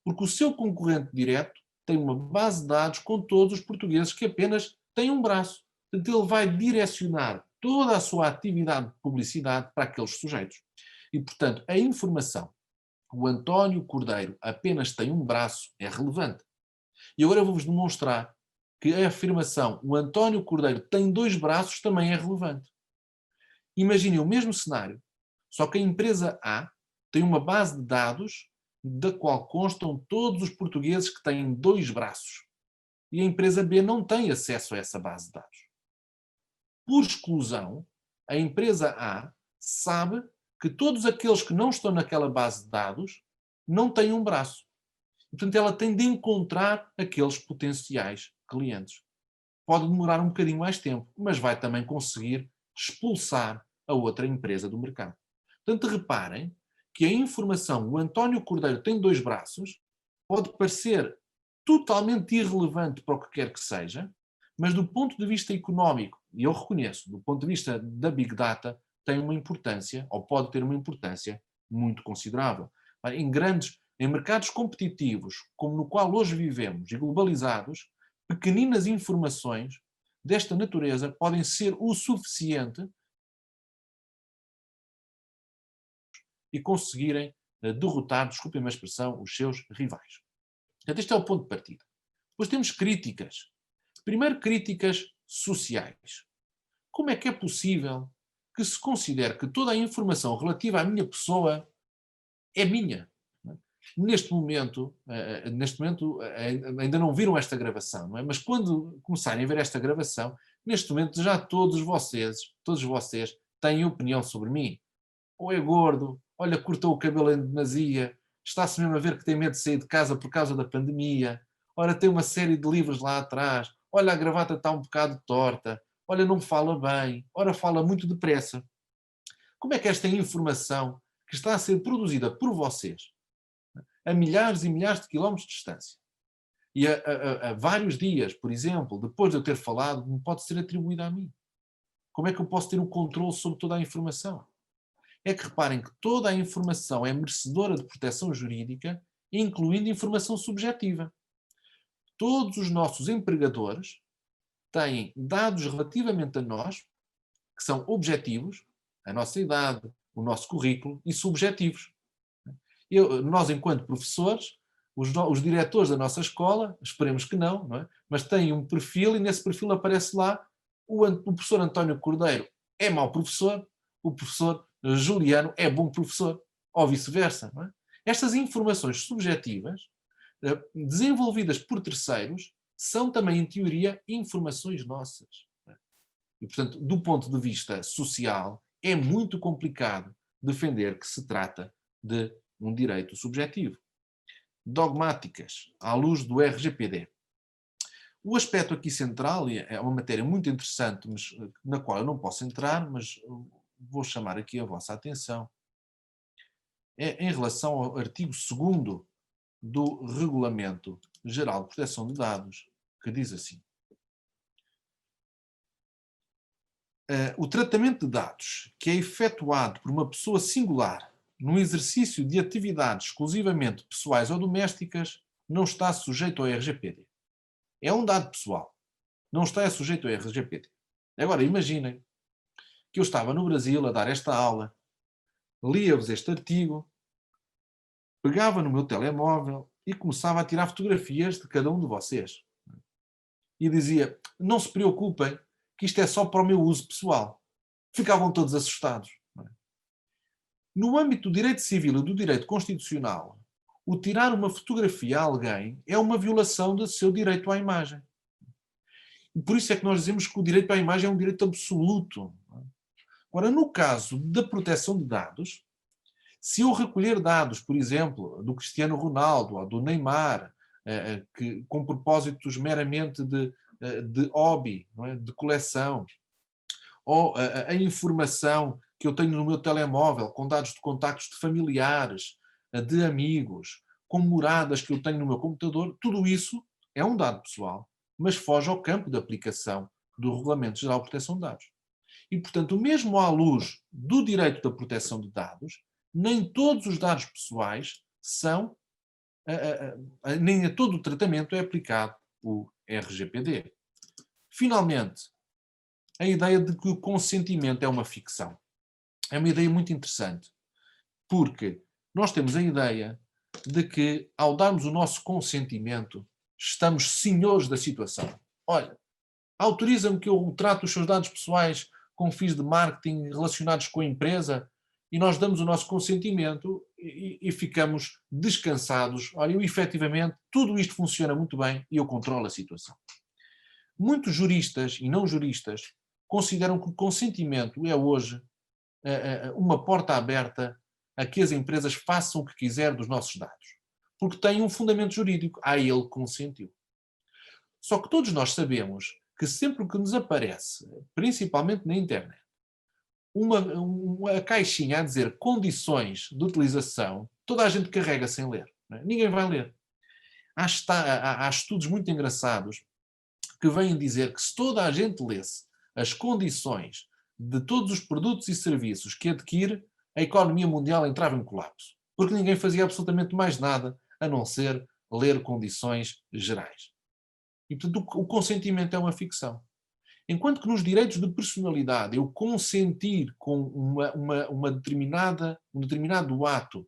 Porque o seu concorrente direto tem uma base de dados com todos os portugueses que apenas têm um braço. Portanto, ele vai direcionar toda a sua atividade de publicidade para aqueles sujeitos. E, portanto, a informação o António Cordeiro apenas tem um braço é relevante. E agora eu vou-vos demonstrar que a afirmação "o António Cordeiro tem 2 braços" também é relevante. Imaginem o mesmo cenário, só que a empresa A tem uma base de dados da qual constam todos os portugueses que têm 2 braços. E a empresa B não tem acesso a essa base de dados. Por exclusão, a empresa A sabe que todos aqueles que não estão naquela base de dados não têm um braço. Portanto, ela tem de encontrar aqueles potenciais clientes. Pode demorar um bocadinho mais tempo, mas vai também conseguir expulsar a outra empresa do mercado. Portanto, reparem que a informação "o António Cordeiro tem 2 braços" pode parecer totalmente irrelevante para o que quer que seja, mas do ponto de vista económico, e eu reconheço, do ponto de vista da Big Data, tem uma importância, ou pode ter uma importância muito considerável. Em mercados competitivos, como no qual hoje vivemos, e globalizados, pequeninas informações desta natureza podem ser o suficiente e conseguirem derrotar, desculpem a expressão, os seus rivais. Portanto, este é o ponto de partida. Depois temos críticas. Primeiro, críticas sociais. Como é que é possível que se considere que toda a informação relativa à minha pessoa é minha? Neste momento, ainda não viram esta gravação, não é? Mas quando começarem a ver esta gravação, neste momento já todos vocês têm opinião sobre mim. Ou é gordo, olha, cortou o cabelo em demasia, está-se mesmo a ver que tem medo de sair de casa por causa da pandemia, ora tem uma série de livros lá atrás, olha, a gravata está um bocado torta, olha, não fala bem, ora fala muito depressa. Como é que esta informação, que está a ser produzida por vocês, a milhares e milhares de quilómetros de distância, e a vários dias, por exemplo, depois de eu ter falado, me pode ser atribuída a mim? Como é que eu posso ter o controle sobre toda a informação? É que reparem que toda a informação é merecedora de proteção jurídica, incluindo informação subjetiva. Todos os nossos empregadores têm dados relativamente a nós, que são objetivos, a nossa idade, o nosso currículo, e subjetivos. Nós, enquanto professores, os diretores da nossa escola, esperemos que não é? Mas têm um perfil e nesse perfil aparece lá o professor António Cordeiro é mau professor, o professor Juliano é bom professor, ou vice-versa. Não é? Estas informações subjetivas, desenvolvidas por terceiros, são também, em teoria, informações nossas. Não é? E, portanto, do ponto de vista social, é muito complicado defender que se trata de um direito subjetivo. Dogmáticas, à luz do RGPD. O aspecto aqui central, e é uma matéria muito interessante, mas na qual eu não posso entrar, mas vou chamar aqui a vossa atenção, é em relação ao artigo 2º do Regulamento Geral de Proteção de Dados, que diz assim: o tratamento de dados que é efetuado por uma pessoa singular no exercício de atividades exclusivamente pessoais ou domésticas não está sujeito ao RGPD. É um dado pessoal. Não está sujeito ao RGPD. Agora, imaginem que eu estava no Brasil a dar esta aula, lia-vos este artigo, pegava no meu telemóvel e começava a tirar fotografias de cada um de vocês. E dizia, não se preocupem, que isto é só para o meu uso pessoal. Ficavam todos assustados. No âmbito do direito civil e do direito constitucional, o tirar uma fotografia a alguém é uma violação do seu direito à imagem. E por isso é que nós dizemos que o direito à imagem é um direito absoluto. Agora, no caso da proteção de dados, se eu recolher dados, por exemplo, do Cristiano Ronaldo ou do Neymar, com propósitos meramente de hobby, não é? De coleção, ou a informação que eu tenho no meu telemóvel, com dados de contactos de familiares, de amigos, com moradas que eu tenho no meu computador, tudo isso é um dado pessoal, mas foge ao campo de aplicação do Regulamento Geral de Proteção de Dados. E, portanto, mesmo à luz do direito da proteção de dados, nem todos os dados pessoais são, nem a todo o tratamento é aplicado o RGPD. Finalmente, a ideia de que o consentimento é uma ficção. É uma ideia muito interessante, porque nós temos a ideia de que, ao darmos o nosso consentimento, estamos senhores da situação. olha, autoriza-me que eu trate os seus dados pessoais com fins de marketing relacionados com a empresa e nós damos o nosso consentimento e ficamos descansados. Olha, eu efetivamente, tudo isto funciona muito bem e eu controlo a situação. Muitos juristas e não juristas consideram que o consentimento é hoje uma porta aberta a que as empresas façam o que quiser dos nossos dados. Porque tem um fundamento jurídico. Ele consentiu. Só que todos nós sabemos que sempre que nos aparece, principalmente na internet, uma caixinha a dizer condições de utilização, toda a gente carrega sem ler. Não é? Ninguém vai ler. Há estudos muito engraçados que vêm dizer que se toda a gente lesse as condições de todos os produtos e serviços que adquire, a economia mundial entrava em colapso. Porque ninguém fazia absolutamente mais nada a não ser ler condições gerais. E, portanto, o consentimento é uma ficção. Enquanto que nos direitos de personalidade eu consentir com um determinado ato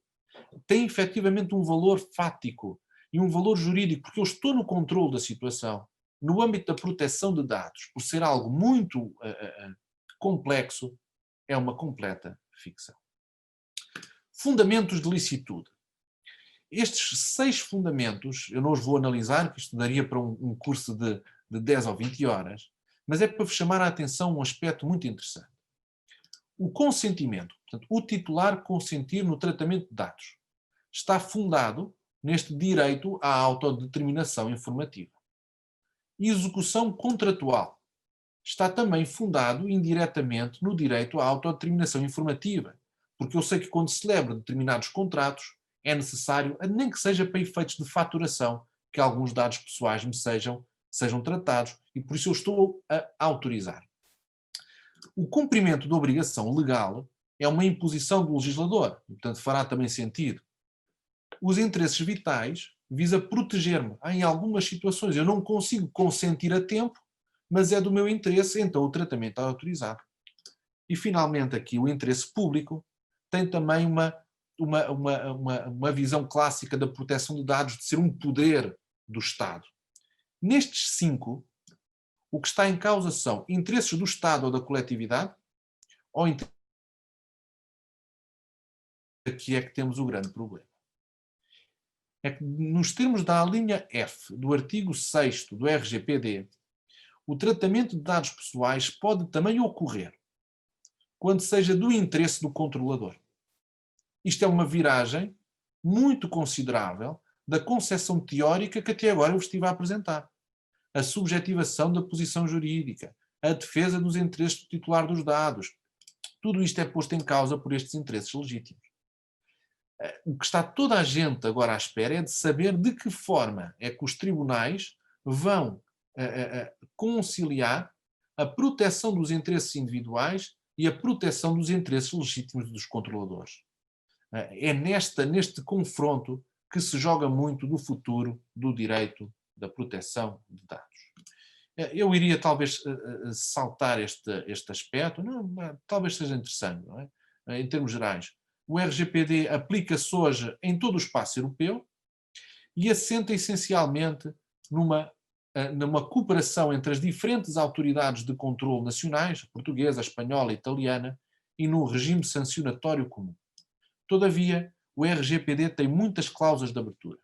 tem efetivamente um valor fático e um valor jurídico, porque eu estou no controle da situação, no âmbito da proteção de dados, por ser algo muito complexo, é uma completa ficção. Fundamentos de licitude. Estes 6 fundamentos, eu não os vou analisar, que isto daria para um curso de 10 ou 20 horas, mas é para vos chamar a atenção um aspecto muito interessante. O consentimento, portanto, o titular consentir no tratamento de dados, está fundado neste direito à autodeterminação informativa. Execução contratual está também fundado indiretamente no direito à autodeterminação informativa, porque eu sei que quando celebro determinados contratos é necessário, nem que seja para efeitos de faturação, que alguns dados pessoais me sejam tratados e por isso eu estou a autorizar. O cumprimento da obrigação legal é uma imposição do legislador, e, portanto fará também sentido. Os interesses vitais visa proteger-me. Em algumas situações eu não consigo consentir a tempo, mas é do meu interesse, então o tratamento é autorizado. E finalmente aqui o interesse público tem também uma visão clássica da proteção de dados de ser um poder do Estado. Nestes 5, o que está em causa são interesses do Estado ou da coletividade, ou aqui é que temos o grande problema. É que nos termos da linha F do artigo 6º do RGPD, o tratamento de dados pessoais pode também ocorrer quando seja do interesse do controlador. Isto é uma viragem muito considerável da concepção teórica que até agora eu vos estive a apresentar. A subjetivação da posição jurídica, a defesa dos interesses do titular dos dados. Tudo isto é posto em causa por estes interesses legítimos. O que está toda a gente agora à espera é de saber de que forma é que os tribunais vão conciliar a proteção dos interesses individuais e a proteção dos interesses legítimos dos controladores. É neste confronto que se joga muito do futuro do direito da proteção de dados. Eu iria talvez saltar este aspecto, não, talvez seja interessante, não é? Em termos gerais. O RGPD aplica-se hoje em todo o espaço europeu e assenta essencialmente numa cooperação entre as diferentes autoridades de controle nacionais, portuguesa, espanhola e italiana, e num regime sancionatório comum. Todavia, o RGPD tem muitas cláusulas de abertura.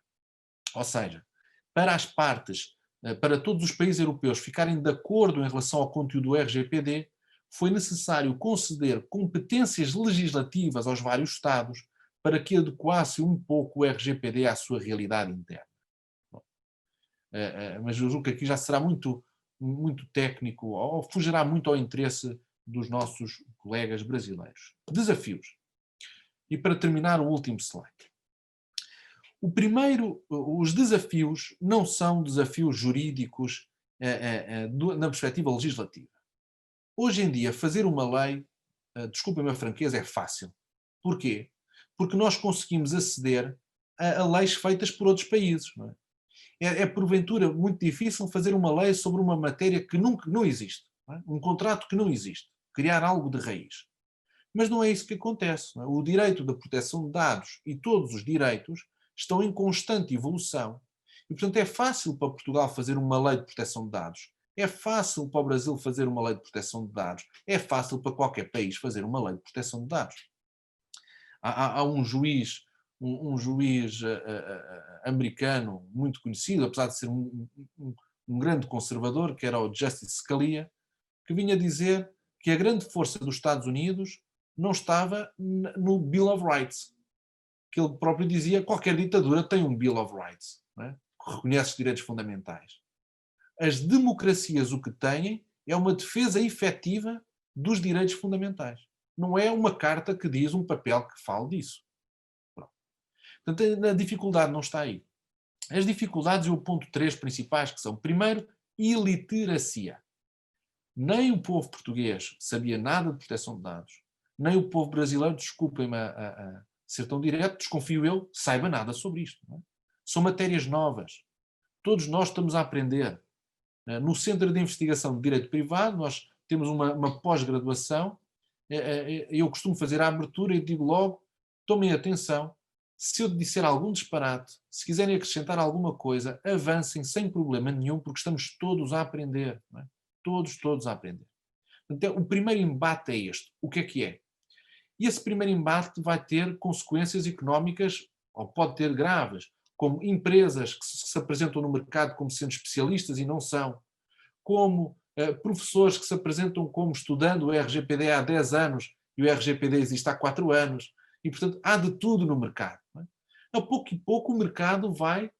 Ou seja, para as partes, para todos os países europeus ficarem de acordo em relação ao conteúdo do RGPD, foi necessário conceder competências legislativas aos vários Estados para que adequassem um pouco o RGPD à sua realidade interna. Mas eu julgo que aqui já será muito, muito técnico, ou fugirá muito ao interesse dos nossos colegas brasileiros. Desafios. E para terminar, o último slide. O primeiro, os desafios não são desafios jurídicos na perspectiva legislativa. Hoje em dia, fazer uma lei, desculpem-me a franqueza, é fácil. Porquê? Porque nós conseguimos aceder a leis feitas por outros países. Não é? É porventura muito difícil fazer uma lei sobre uma matéria que não existe. Não é? Um contrato que não existe. Criar algo de raiz. Mas não é isso que acontece. Não é? O direito da proteção de dados e todos os direitos estão em constante evolução. E, portanto, é fácil para Portugal fazer uma lei de proteção de dados. É fácil para o Brasil fazer uma lei de proteção de dados. É fácil para qualquer país fazer uma lei de proteção de dados. Há um juiz, um juiz americano muito conhecido, apesar de ser um grande conservador, que era o Justice Scalia, que vinha dizer que a grande força dos Estados Unidos não estava no Bill of Rights, que ele próprio dizia que qualquer ditadura tem um Bill of Rights, não é? Que reconhece os direitos fundamentais. As democracias o que têm é uma defesa efetiva dos direitos fundamentais. Não é uma carta que diz um papel que fale disso. Pronto. Portanto, a dificuldade não está aí. As dificuldades e o ponto 3 principais que são, primeiro, iliteracia. Nem o povo português sabia nada de proteção de dados, nem o povo brasileiro, desculpem-me a ser tão direto, desconfio eu, saiba nada sobre isto. Não é? São matérias novas. Todos nós estamos a aprender. No Centro de Investigação de Direito Privado, nós temos uma pós-graduação. Eu costumo fazer a abertura e digo logo, tomem atenção, se eu disser algum disparate, se quiserem acrescentar alguma coisa, avancem sem problema nenhum, porque estamos todos a aprender. Não é? Todos a aprender. Então, o primeiro embate é este. O que é? E esse primeiro embate vai ter consequências económicas, ou pode ter graves, como empresas que se apresentam no mercado como sendo especialistas e não são, como professores que se apresentam como estudando o RGPD há 10 anos e o RGPD existe há 4 anos, e, portanto, há de tudo no mercado. Não é? A pouco e pouco o mercado vai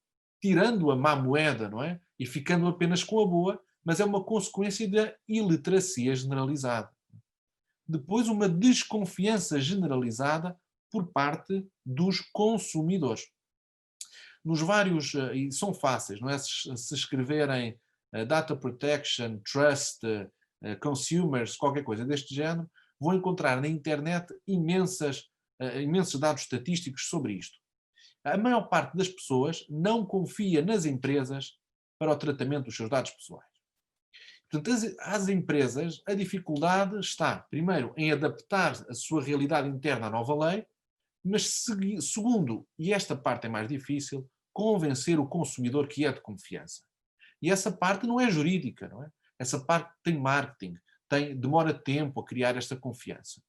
tirando a má moeda, não é? E ficando apenas com a boa, mas é uma consequência da iliteracia generalizada. Depois, uma desconfiança generalizada por parte dos consumidores. Nos vários, e são fáceis, não é? Se escreverem data protection, trust, consumers, qualquer coisa deste género, vão encontrar na internet imensos dados estatísticos sobre isto. A maior parte das pessoas não confia nas empresas para o tratamento dos seus dados pessoais. Portanto, às empresas, a dificuldade está, primeiro, em adaptar a sua realidade interna à nova lei, mas, segundo, e esta parte é mais difícil, convencer o consumidor que é de confiança. E essa parte não é jurídica, não é? Essa parte tem marketing, demora tempo a criar esta confiança.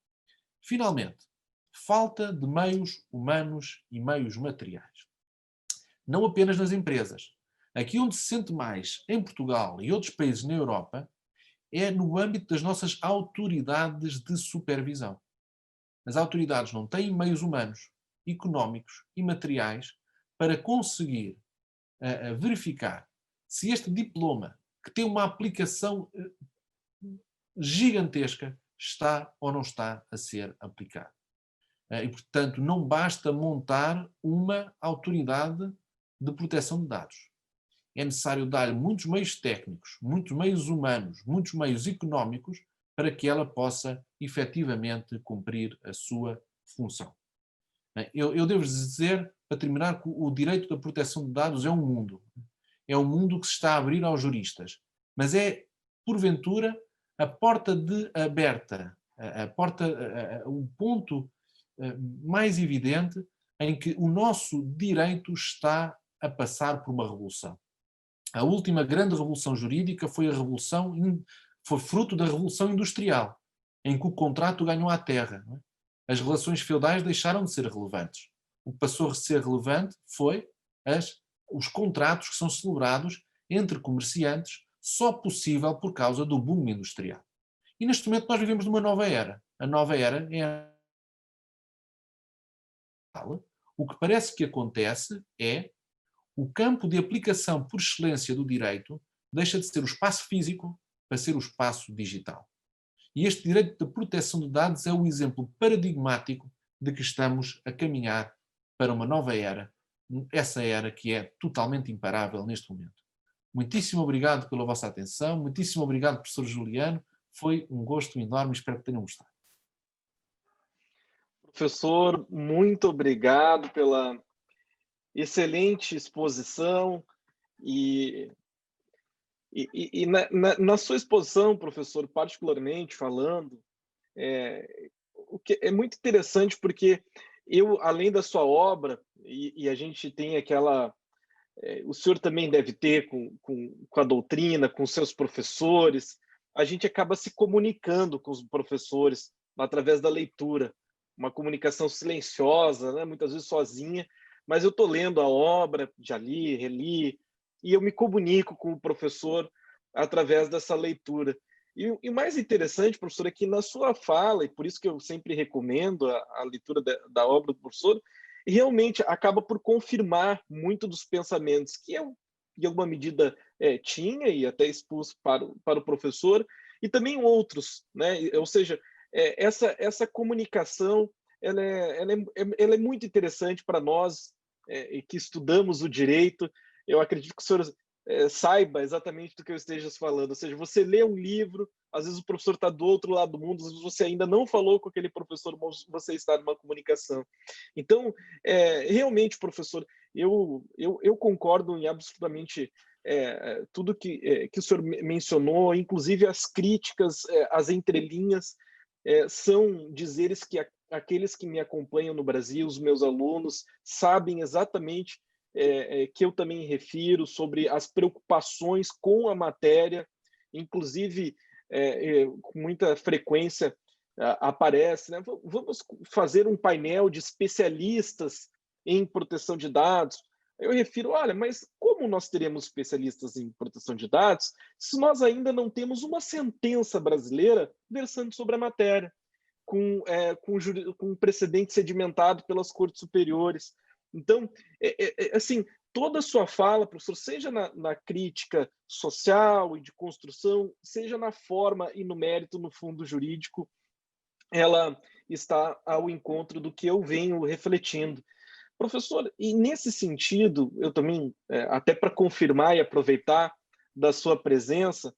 Finalmente, falta de meios humanos e meios materiais. Não apenas nas empresas. Aqui onde se sente mais, em Portugal e outros países na Europa, é no âmbito das nossas autoridades de supervisão. As autoridades não têm meios humanos, económicos e materiais para conseguir verificar se este diploma, que tem uma aplicação gigantesca, está ou não está a ser aplicado. E, portanto, não basta montar uma autoridade de proteção de dados. É necessário dar muitos meios técnicos, muitos meios humanos, muitos meios económicos para que ela possa efetivamente cumprir a sua função. Eu devo dizer, para terminar, que o direito da proteção de dados é um mundo. É um mundo que se está a abrir aos juristas. Mas é, porventura, a porta aberta, o ponto mais evidente em que o nosso direito está a passar por uma revolução. A última grande revolução jurídica foi fruto da Revolução Industrial, em que o contrato ganhou à terra. Não é? As relações feudais deixaram de ser relevantes. O que passou a ser relevante foi os contratos que são celebrados entre comerciantes, só possível por causa do boom industrial. E neste momento nós vivemos numa nova era. A nova era é o que parece que acontece é o campo de aplicação por excelência do direito deixa de ser o espaço físico para ser o espaço digital. E este direito de proteção de dados é o exemplo paradigmático de que estamos a caminhar para uma nova era, essa era que é totalmente imparável neste momento. Muitíssimo obrigado pela vossa atenção, muitíssimo obrigado, professor Juliano, foi um gosto enorme, espero que tenham gostado. Professor, muito obrigado pela excelente exposição e na sua exposição, professor, particularmente falando, o que é muito interessante porque eu, além da sua obra, e a gente tem aquela o senhor também deve ter com a doutrina, com seus professores. A gente acaba se comunicando com os professores através da leitura, uma comunicação silenciosa, né? Muitas vezes sozinha, mas eu estou lendo a obra, já li, reli, e eu me comunico com o professor através dessa leitura. E o mais interessante, professor, é que na sua fala, e por isso que eu sempre recomendo a leitura da obra do professor, realmente acaba por confirmar muito dos pensamentos que eu, em alguma medida, tinha e até expus para o professor, e também outros, né? Ou seja, essa comunicação ela é muito interessante para nós que estudamos o direito. Eu acredito que o senhor saiba exatamente do que eu esteja falando. Ou seja, você lê um livro, às vezes o professor está do outro lado do mundo, às vezes você ainda não falou com aquele professor, mas você está numa comunicação. Então, realmente, professor, eu concordo em absolutamente tudo que o senhor mencionou, inclusive as críticas, as entrelinhas, são dizeres que aqueles que me acompanham no Brasil, os meus alunos, sabem exatamente que eu também refiro sobre as preocupações com a matéria, inclusive com muita frequência aparece, né? Vamos fazer um painel de especialistas em proteção de dados. Eu refiro, olha, mas como nós teremos especialistas em proteção de dados se nós ainda não temos uma sentença brasileira versando sobre a matéria, com precedente sedimentado pelas cortes superiores? Então, assim, toda a sua fala, professor, seja na crítica social e de construção, seja na forma e no mérito, no fundo jurídico, ela está ao encontro do que eu venho refletindo. Professor, e nesse sentido, eu também, até para confirmar e aproveitar da sua presença,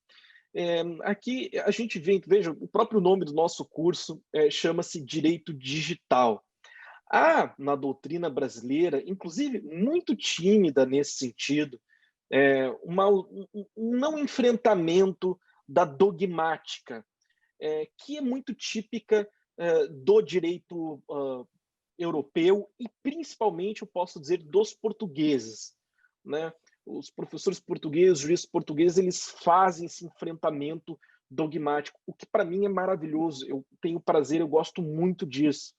aqui a gente vê, veja, o próprio nome do nosso curso chama-se Direito Digital. Há na doutrina brasileira, inclusive muito tímida nesse sentido, um não enfrentamento da dogmática, que é muito típica do direito europeu e principalmente, eu posso dizer, dos portugueses, né? Os professores portugueses, os juristas portugueses, eles fazem esse enfrentamento dogmático, o que para mim é maravilhoso. Eu tenho prazer, eu gosto muito disso.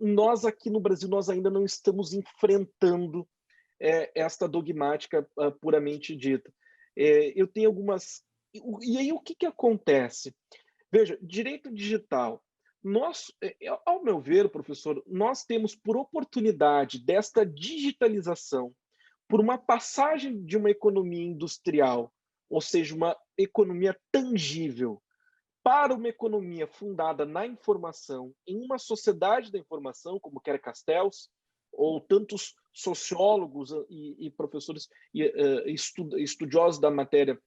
Nós aqui no Brasil, nós ainda não estamos enfrentando esta dogmática puramente dita. Eu tenho algumas... E aí o que acontece? Veja, direito digital. Nós, ao meu ver, professor, nós temos por oportunidade desta digitalização, por uma passagem de uma economia industrial, ou seja, uma economia tangível, para uma economia fundada na informação, em uma sociedade da informação, como quer Castells, ou tantos sociólogos e professores e estudiosos da matéria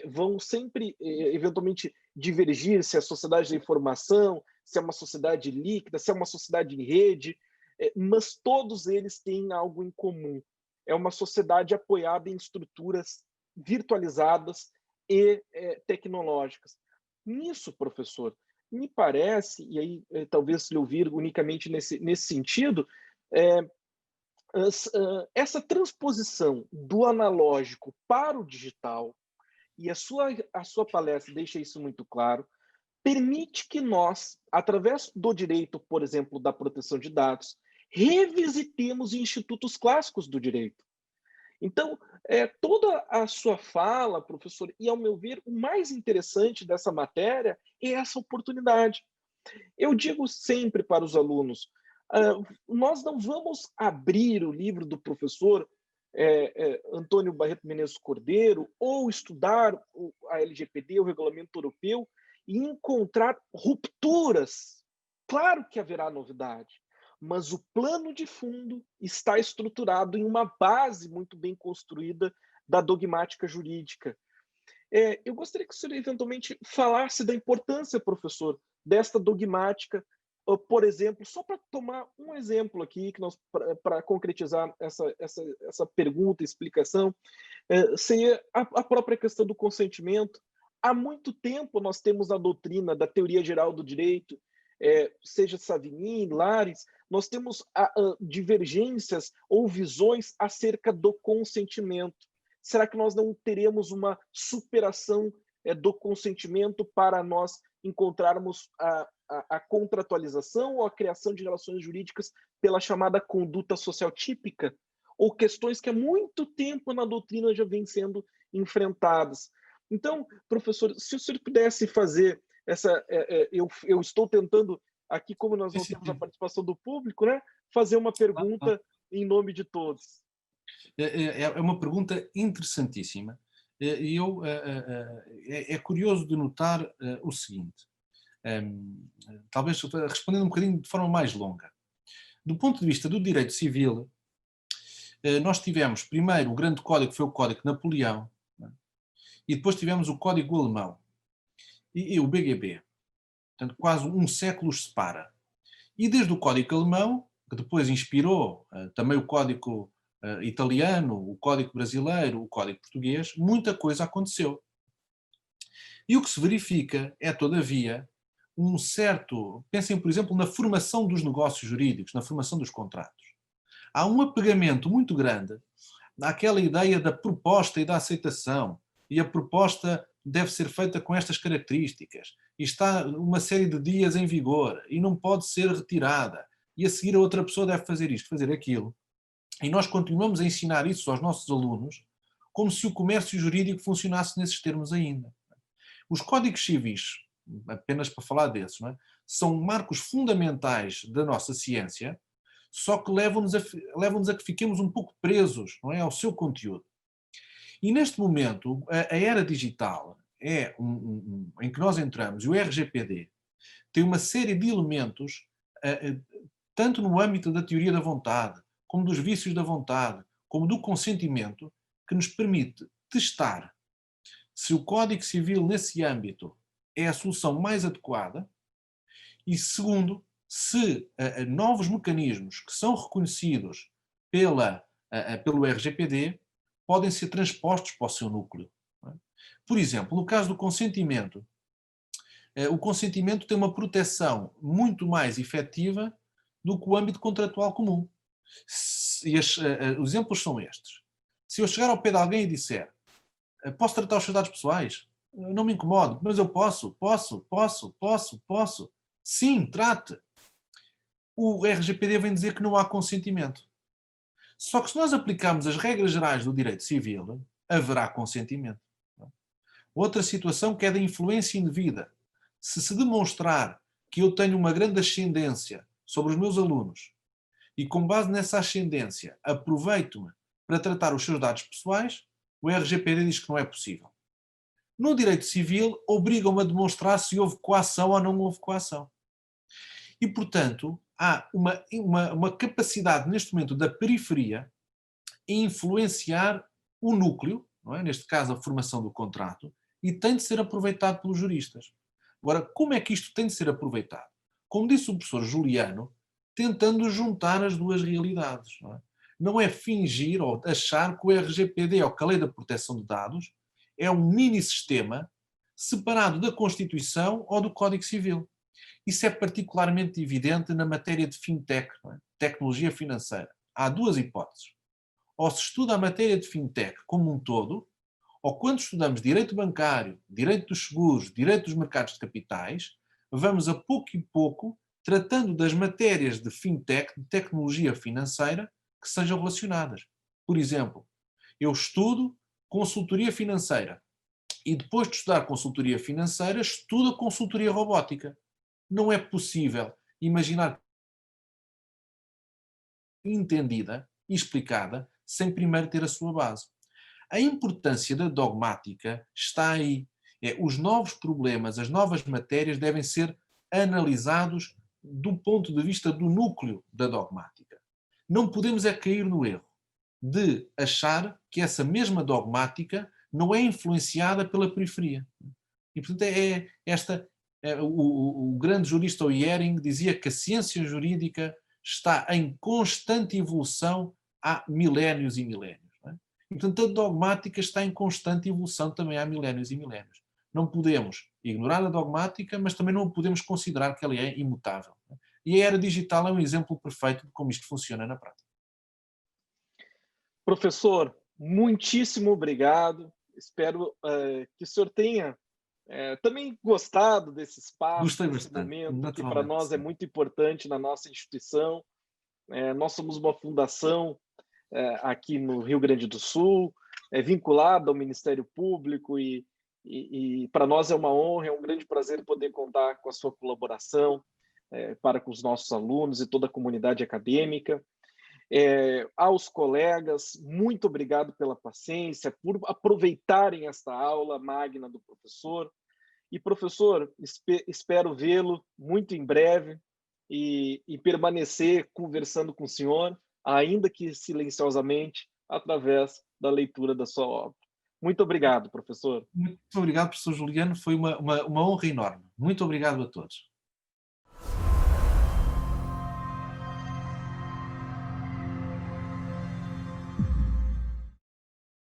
vão sempre, eventualmente, divergir se é a sociedade da informação, se é uma sociedade líquida, se é uma sociedade em rede, mas todos eles têm algo em comum. É uma sociedade apoiada em estruturas virtualizadas e tecnológicas. Nisso, professor, me parece, e aí talvez lhe ouvir unicamente nesse sentido, essa transposição do analógico para o digital, e a sua palestra deixa isso muito claro, permite que nós, através do direito, por exemplo, da proteção de dados, revisitemos institutos clássicos do direito. Então, toda a sua fala, professor, e ao meu ver, o mais interessante dessa matéria é essa oportunidade. Eu digo sempre para os alunos, nós não vamos abrir o livro do professor Antônio Barreto Menezes Cordeiro ou estudar a LGPD, o Regulamento Europeu, e encontrar rupturas. Claro que haverá novidade, mas o plano de fundo está estruturado em uma base muito bem construída da dogmática jurídica. Eu gostaria que o senhor eventualmente falasse da importância, professor, desta dogmática, por exemplo, só para tomar um exemplo aqui, para concretizar essa pergunta e explicação, seria a própria questão do consentimento. Há muito tempo nós temos a doutrina da teoria geral do direito, seja Savigny, Lares, nós temos divergências ou visões acerca do consentimento. Será que nós não teremos uma superação do consentimento para nós encontrarmos a contratualização ou a criação de relações jurídicas pela chamada conduta social típica? Ou questões que há muito tempo na doutrina já vêm sendo enfrentadas. Então, professor, se o senhor pudesse fazer essa... eu estou tentando, aqui como nós não temos a participação do público, né, fazer uma pergunta em nome de todos. É uma pergunta interessantíssima. E é curioso de notar o seguinte, talvez respondendo um bocadinho de forma mais longa. Do ponto de vista do direito civil, nós tivemos primeiro o grande código, que foi o Código de Napoleão, né? E depois tivemos o Código Alemão e o BGB. Portanto, quase um século os separa. E desde o Código Alemão, que depois inspirou também o Código italiano, o Código brasileiro, o Código português, muita coisa aconteceu. E o que se verifica é, todavia, um certo... Pensem, por exemplo, na formação dos negócios jurídicos, na formação dos contratos. Há um apegamento muito grande àquela ideia da proposta e da aceitação, e a proposta deve ser feita com estas características, e está uma série de dias em vigor, e não pode ser retirada, e a seguir a outra pessoa deve fazer isto, fazer aquilo. E nós continuamos a ensinar isso aos nossos alunos, como se o comércio jurídico funcionasse nesses termos ainda. Os códigos civis, apenas para falar desses, não é? São marcos fundamentais da nossa ciência, só que levam-nos a que fiquemos um pouco presos, não é, ao seu conteúdo. E neste momento, a era digital é em que nós entramos, e o RGPD tem uma série de elementos, tanto no âmbito da teoria da vontade, como dos vícios da vontade, como do consentimento, que nos permite testar se o Código Civil nesse âmbito é a solução mais adequada e, segundo, se novos mecanismos que são reconhecidos pelo RGPD podem ser transpostos para o seu núcleo. Por exemplo, no caso do consentimento, o consentimento tem uma proteção muito mais efetiva do que o âmbito contratual comum. E os exemplos são estes. Se eu chegar ao pé de alguém e disser: posso tratar os seus dados pessoais? Não me incomodo, mas eu posso. Sim, trate. O RGPD vem dizer que não há consentimento. Só que se nós aplicarmos as regras gerais do direito civil, haverá consentimento. Outra situação que é da influência indevida. Se demonstrar que eu tenho uma grande ascendência sobre os meus alunos e com base nessa ascendência aproveito-me para tratar os seus dados pessoais, o RGPD diz que não é possível. No direito civil, obrigam-me a demonstrar se houve coação ou não houve coação. E, portanto, há uma capacidade neste momento da periferia em influenciar o núcleo, não é? Neste caso a formação do contrato, e tem de ser aproveitado pelos juristas. Agora, como é que isto tem de ser aproveitado? Como disse o professor Juliano, tentando juntar as duas realidades. Não é fingir ou achar que o RGPD, ou que a Lei da Proteção de Dados, é um mini-sistema separado da Constituição ou do Código Civil. Isso é particularmente evidente na matéria de fintech, tecnologia financeira. Há duas hipóteses. Ou se estuda a matéria de fintech como um todo, ou quando estudamos direito bancário, direito dos seguros, direito dos mercados de capitais, vamos a pouco e pouco tratando das matérias de fintech, de tecnologia financeira, que sejam relacionadas. Por exemplo, eu estudo consultoria financeira e depois de estudar consultoria financeira, estudo a consultoria robótica. Não é possível imaginar entendida e explicada sem primeiro ter a sua base. A importância da dogmática está aí. Os novos problemas, as novas matérias devem ser analisados do ponto de vista do núcleo da dogmática. Não podemos cair no erro de achar que essa mesma dogmática não é influenciada pela periferia. E, portanto, o grande jurista Oyering dizia que a ciência jurídica está em constante evolução há milénios e milénios. E, portanto, a dogmática está em constante evolução também há milénios e milénios. Não podemos ignorar a dogmática, mas também não podemos considerar que ela é imutável. E a era digital é um exemplo perfeito de como isto funciona na prática. Professor, muitíssimo obrigado. Espero que o senhor tenha também gostado desse espaço, Gostei desse bastante, momento, que para naturalmente, nós é sim. muito importante na nossa instituição. Nós somos uma fundação aqui no Rio Grande do Sul, vinculada ao Ministério Público e para nós é uma honra, é um grande prazer poder contar com a sua colaboração para com os nossos alunos e toda a comunidade acadêmica. Aos colegas, muito obrigado pela paciência, por aproveitarem esta aula magna do professor. E, professor, espero vê-lo muito em breve e permanecer conversando com o senhor, ainda que silenciosamente, através da leitura da sua obra. Muito obrigado, professor. Muito obrigado, professor Juliano, foi uma honra enorme. Muito obrigado a todos.